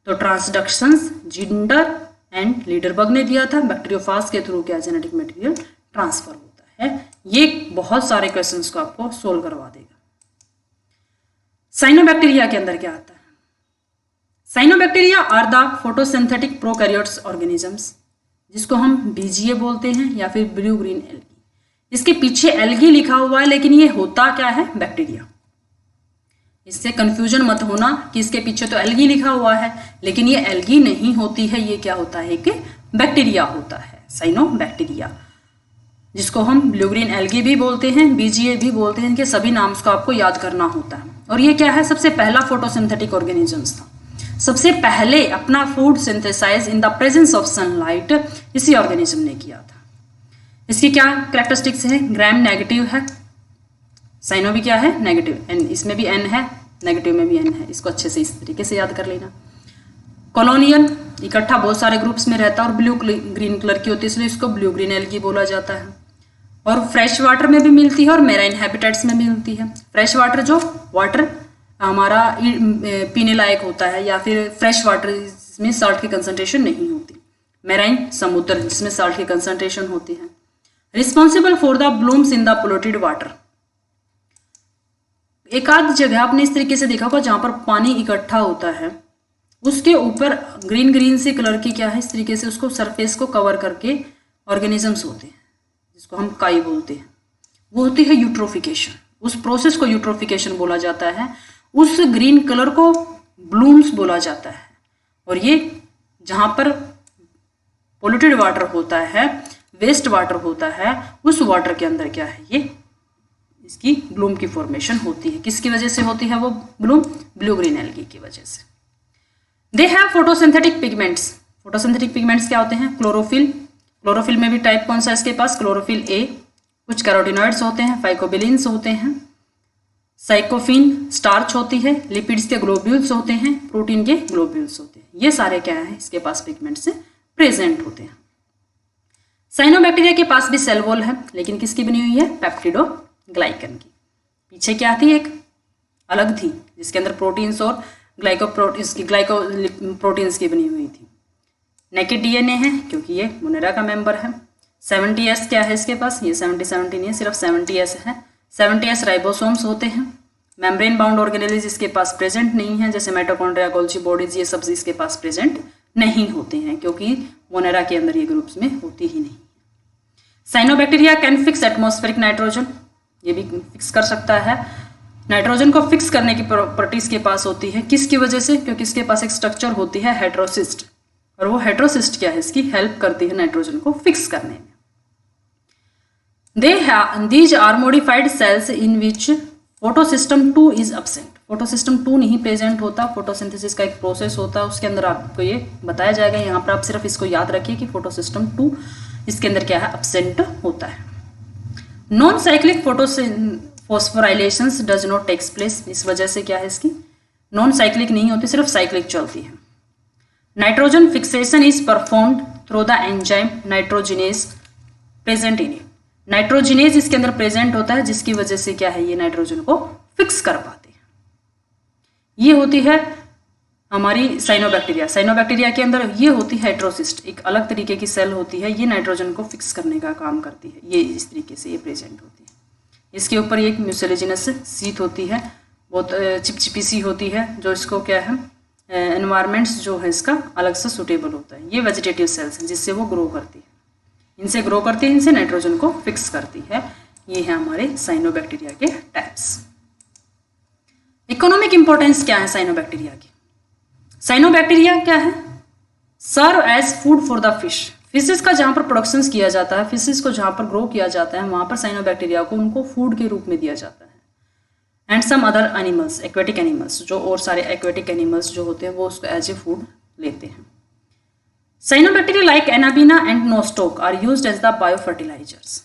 तो ट्रांसडक्शंस जिंडर एंड लीडरबर्ग ने दिया था। बैक्टीरियोफाज के थ्रू क्या जेनेटिक मटेरियल ट्रांसफर होता है। ये बहुत सारे क्वेश्चंस को आपको सोल्व करवा देगा। साइनोबैक्टीरिया के अंदर क्या आता है? Cyanobacteria are the photosynthetic prokaryotes organisms, जिसको हम BGA बोलते हैं या फिर ब्लू ग्रीन एल्गी। इसके पीछे एल्गी लिखा हुआ है, लेकिन ये होता क्या है? बैक्टीरिया। इससे कंफ्यूजन मत होना कि इसके पीछे तो एल्गी लिखा हुआ है, लेकिन ये एल्गी नहीं होती है, ये क्या होता है? कि बैक्टीरिया होता है, साइनोबैक्टीरिया, जिसको हम ब्लू ग्रीन एल्गी भी बोलते हैं, BGA भी बोलते हैं। इनके सभी नाम को आपको याद करना होता है। और ये क्या है? सबसे पहला फोटोसिंथेटिक ऑर्गेनिजम्स था। सबसे पहले अपना food synthesize in the presence of sunlight इसी ऑर्गेनिज्म ने किया था। इसकी क्या कैरेक्टरिस्टिक्स है? ग्राम नेगेटिव है, साइनो भी क्या है? नेगेटिव, एन इसमें भी N है, नेगेटिव में भी N है। इसको अच्छे से इस तरीके से याद कर लेना। कॉलोनियल, इकट्ठा बहुत सारे ग्रुप्स में रहता है और ब्लू ग्रीन कलर की होती है, इसलिए इसको ब्लू ग्रीन एल्गी बोला जाता है। और फ्रेश वाटर में भी मिलती है और मेराइन हैबिटेट्स में मिलती है। फ्रेश वाटर, जो वाटर हमारा पीने लायक होता है, या फिर फ्रेश वाटर जिसमें साल्ट की कंसंट्रेशन नहीं होती। मेराइन, समुद्र, जिसमें साल्ट की कंसंट्रेशन होती है। Responsible for the blooms in the polluted water. एक आध जगह आपने इस तरीके से देखा होगा जहां पर पानी इकट्ठा होता है, उसके ऊपर ग्रीन ग्रीन से कलर की क्या है, इस तरीके से उसको सरफेस को कवर करके ऑर्गेनिजम्स होते हैं, जिसको हम काई बोलते हैं। वो होती है यूट्रोफिकेशन। उस प्रोसेस को यूट्रोफिकेशन बोला जाता है। उस ग्रीन कलर को ब्लूम्स बोला जाता है। और ये जहाँ पर पोल्यूटेड वाटर होता है, वेस्ट वाटर होता है, उस वाटर के अंदर क्या है, ये इसकी ब्लूम की फॉर्मेशन होती है। किसकी वजह से होती है वो ब्लूम? ब्लू ग्रीन एल्गी की वजह से। They have photosynthetic pigments. Photosynthetic pigments क्या होते हैं? क्लोरोफिल। क्लोरोफिल में भी टाइप कौन सा है इसके पास? Chlorophyll A. कुछ कैरोटिनॉइड्स होते हैं, फाइकोबिलिन्स होते हैं, साइकोफिन स्टार्च होती है, लिपिड्स के ग्लोब्यूल्स होते हैं, प्रोटीन के ग्लोब्यूल्स होते हैं। ये सारे क्या है इसके पास पिगमेंट्स प्रेजेंट होते हैं। साइनोबैक्टीरिया के पास भी सेल वॉल है, लेकिन किसकी बनी हुई है? पेप्टिडोग्लाइकन की। पीछे क्या थी? एक अलग थी जिसके अंदर प्रोटीन्स और ग्लाइकोप्रोटीन्स की बनी हुई थी। नेकेड डीएनए है क्योंकि ये मोनेरा का मेंबर है। 70S क्या है इसके पास? ये 70 नहीं है, सिर्फ 70S है। 70S राइबोसोम्स होते हैं। मेम्ब्रेन बाउंड ऑर्गेनेल्स इसके पास प्रेजेंट नहीं है, जैसे माइटोकॉन्ड्रिया, गोल्जी बॉडीज, ये सब इसके पास प्रेजेंट नहीं होते हैं क्योंकि मोनेरा के अंदर ये ग्रुप्स में होती ही नहीं। Cyanobacteria can fix atmospheric nitrogen, ये भी फिक्स कर सकता है। नाइट्रोजन को फिक्स करने की प्रॉपर्टीज के पास होती है। किसकी वजह से? क्योंकि इसके पास एक स्ट्रक्चर होती है हेटेरोसिस्ट, और वो हेटेरोसिस्ट क्या है? इसकी हेल्प करती है नाइट्रोजन को फिक्स करने में। These are modified cells in which photosystem 2 is absent. photosystem 2 नहीं प्रेजेंट होता। फोटोसिंथेसिस का एक प्रोसेस होता है, उसके अंदर आपको ये बताया जाएगा। यहाँ पर आप सिर्फ इसको याद रखिए कि फोटोसिस्टम 2 इसके अंदर क्या है? absent होता है। Non cyclic phosphorylations does not takes place. इस वजह से क्या है इसकी? नॉन साइक्लिक नहीं होती, सिर्फ साइक्लिक चलती है। Nitrogen fixation is performed through the enzyme nitrogenase present in it. Nitrogenase इसके अंदर प्रेजेंट होता है, जिसकी वजह से क्या है? ये नाइट्रोजन को फिक्स कर पाते हैं। ये होती है हमारी साइनोबैक्टीरिया। साइनोबैक्टीरिया के अंदर ये होती है हेटेरोसिस्ट, एक अलग तरीके की सेल होती है, ये नाइट्रोजन को फिक्स करने का काम करती है। ये इस तरीके से ये प्रेजेंट होती है। इसके ऊपर एक म्यूसिलेजिनस शीट होती है, बहुत चिपचिपी सी होती है, जो इसको क्या है एनवायरमेंट्स जो है इसका अलग से सुटेबल होता है। ये वेजिटेटिव सेल्स हैं जिससे वो ग्रो करती है, इनसे ग्रो करती है, इनसे नाइट्रोजन को फिक्स करती है। ये है हमारे साइनोबैक्टीरिया के टाइप्स। इकोनॉमिक इंपॉर्टेंस क्या है साइनोबैक्टीरिया की? साइनोबैक्टीरिया क्या है? Serve as food for the fish. Fishes का जहाँ पर प्रोडक्शन किया जाता है, फिशेस को जहाँ पर ग्रो किया जाता है, वहाँ पर साइनोबैक्टीरिया को उनको फूड के रूप में दिया जाता है। And some other animals, aquatic animals, जो और सारे एक्वेटिक एनिमल्स जो होते हैं वो उसको एज ए फूड लेते हैं। Cyanobacteria like Anabaena and Nostoc are used as the biofertilizers.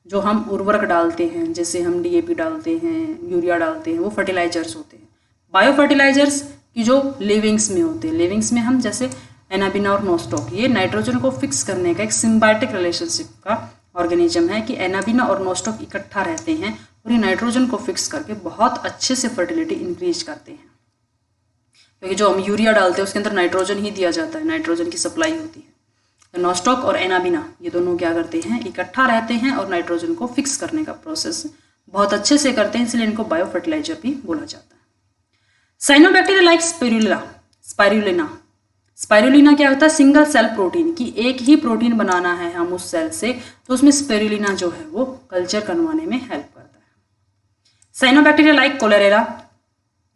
जो हम उर्वरक डालते हैं, जैसे हम डीएपी डालते हैं, यूरिया डालते हैं, वो फर्टिलाइजर्स होते हैं। बायोफर्टिलाइजर्स की जो लिविंग्स में होते हैं, लिविंग्स में हम जैसे एनाबीना और नोस्टोक, ये नाइट्रोजन को फिक्स करने का एक सिम्बायोटिक रिलेशनशिप का ऑर्गेनिज्म है कि एनाबीना और नोस्टोक इकट्ठा रहते हैं और ये नाइट्रोजन को फिक्स करके बहुत अच्छे से फर्टिलिटी इंक्रीज करते हैं। क्योंकि जो हम यूरिया डालते हैं उसके अंदर नाइट्रोजन ही दिया जाता है, नाइट्रोजन की सप्लाई होती है। तो नोस्टोक और एनाबीना ये दोनों क्या करते हैं? इकट्ठा रहते हैं और नाइट्रोजन को फिक्स करने का प्रोसेस बहुत अच्छे से करते हैं, इसलिए इनको बायो फर्टिलाइजर भी बोला जाता है। Cyanobacteria like spirulina. स्पाइरुलिना क्या होता है? सिंगल सेल प्रोटीन की एक ही प्रोटीन बनाना है हम उस सेल से, तो उसमें स्पाइरुलिना जो है वो कल्चर करवाने में हेल्प करता है। Cyanobacteria like Chlorella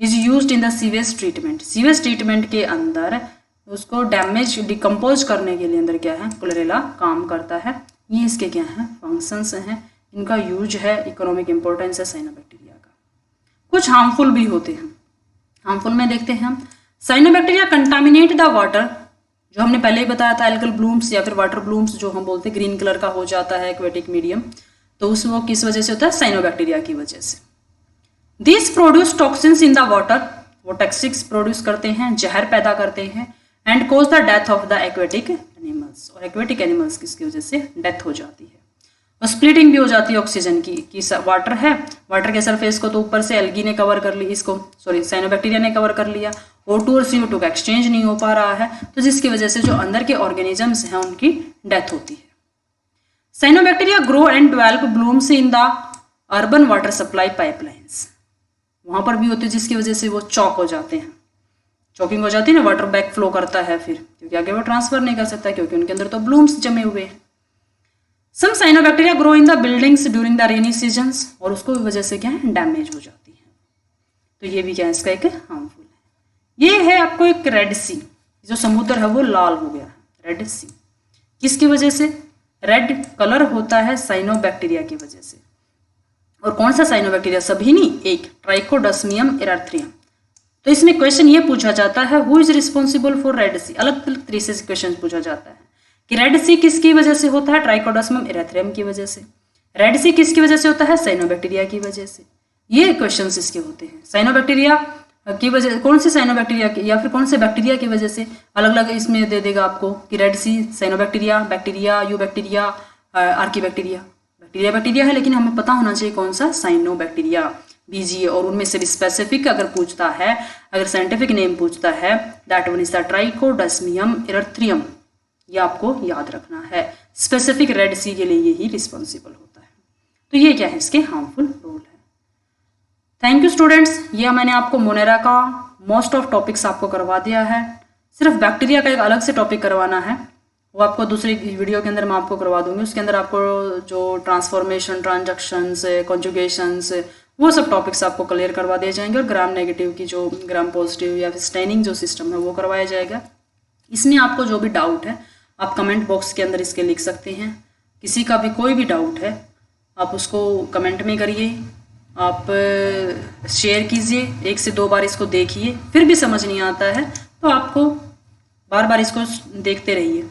is used in the sewage treatment. Sewage treatment के अंदर उसको डैमेज डिकम्पोज करने के लिए अंदर क्या है? कोलेरेला काम करता है। ये इसके क्या है? फंक्शंस हैं, इनका यूज है, इकोनॉमिक इंपॉर्टेंस है साइनोबैक्टीरिया का। कुछ हार्मफुल भी होते हैं। हार्मफुल में देखते हैं हम, साइनोबैक्टीरिया कंटामिनेट द वाटर, जो हमने पहले ही बताया था, एल्गल ब्लूम्स या फिर वाटर ब्लूम्स जो हम बोलते हैं, ग्रीन कलर का हो जाता है एक्वेटिक मीडियम, तो उस वो किस वजह से होता है? साइनोबैक्टीरिया की वजह से। This produce toxins in the water, वो टॉक्सिक्स प्रोड्यूस करते हैं, जहर पैदा करते हैं, and cause the death of the aquatic animals, और एक्वेटिक एनिमल्स किसकी वजह से डेथ हो जाती है। और स्प्लिटिंग भी हो जाती है ऑक्सीजन की वाटर है, वाटर के सरफेस को तो ऊपर से एल्गी ने कवर कर ली, इसको साइनोबैक्टीरिया ने कवर कर लिया, O2 और CO2 का एक्सचेंज नहीं हो पा रहा है, तो जिसकी वजह से जो अंदर के ऑर्गेनिजम्स हैं उनकी डेथ होती है। Cyanobacteria grow and develop blooms in the urban water supply pipelines, वहां पर भी होती है, जिसकी वजह से वो चॉक हो जाते हैं, चॉकिंग हो जाती है ना, वाटर बैक फ्लो करता है फिर, क्योंकि आगे वो ट्रांसफर नहीं कर सकता क्योंकि उनके अंदर तो ब्लूम्स जमे हुए हैं। Some cyanobacteria grow in the buildings during the rainy seasons, और उसको वजह से क्या है? डैमेज हो जाती है, तो ये भी क्या है? इसका एक हार्मफुल है। ये है आपको एक रेड सी, जो समुद्र है वो लाल हो गया, रेड सी, किसकी वजह से? रेड कलर होता है साइनोबैक्टीरिया की वजह से। और कौन सा साइनोबैक्टीरिया? सभी नहीं, एक, ट्राइकोडर्मियम एराथ्रियम। तो इसमें क्वेश्चन ये पूछा जाता है who is responsible for red sea. अलग अलग तरीके से क्वेश्चन पूछा जाता है कि रेड सी किसकी वजह से होता है? ट्राइकोडर्मियम एराथ्रियम की वजह से। रेड सी किसकी वजह से होता है? साइनोबैक्टीरिया की वजह से। ये क्वेश्चंस इसके होते हैं। साइनोबैक्टीरिया की वजह, कौन से साइनोबैक्टीरिया की या फिर कौन से बैक्टीरिया की वजह से, अलग अलग इसमें दे देगा आपको कि Red Sea cyanobacteria, bacteria, eubacteria, archaebacteria. Bacteria है, लेकिन हमें पता होना चाहिए कौन सा? Cyanobacteria, BGA. और उनमें से भी स्पेसिफिक अगर पूछता है, अगर साइंटिफिक नेम पूछता है, दैट वन इज द ट्राइकोडर्मियम एराथ्रियम। ये आपको याद रखना है। स्पेसिफिक रेड सी के लिए यही रिस्पॉन्सिबल होता है। तो ये क्या है? इसके हार्मफुल रोल है। Thank you students. ये मैंने आपको मोनेरा का मोस्ट ऑफ टॉपिक्स आपको करवा दिया है। सिर्फ बैक्टीरिया का एक अलग से टॉपिक करवाना है, वो आपको दूसरी वीडियो के अंदर मैं आपको करवा दूंगी। उसके अंदर आपको जो ट्रांसफॉर्मेशन, ट्रांजैक्शंस, कॉन्जुगेशंस, वो सब टॉपिक्स आपको क्लियर करवा दिए जाएंगे। और ग्राम नेगेटिव की जो ग्राम पॉजिटिव या फिर स्टेनिंग जो सिस्टम है वो करवाया जाएगा। इसमें आपको जो भी डाउट है आप कमेंट बॉक्स के अंदर इसके लिख सकते हैं। किसी का भी कोई भी डाउट है आप उसको कमेंट में करिए, आप शेयर कीजिए, 1 से 2 बार इसको देखिए। फिर भी समझ नहीं आता है तो आपको बार बार इसको देखते रहिए।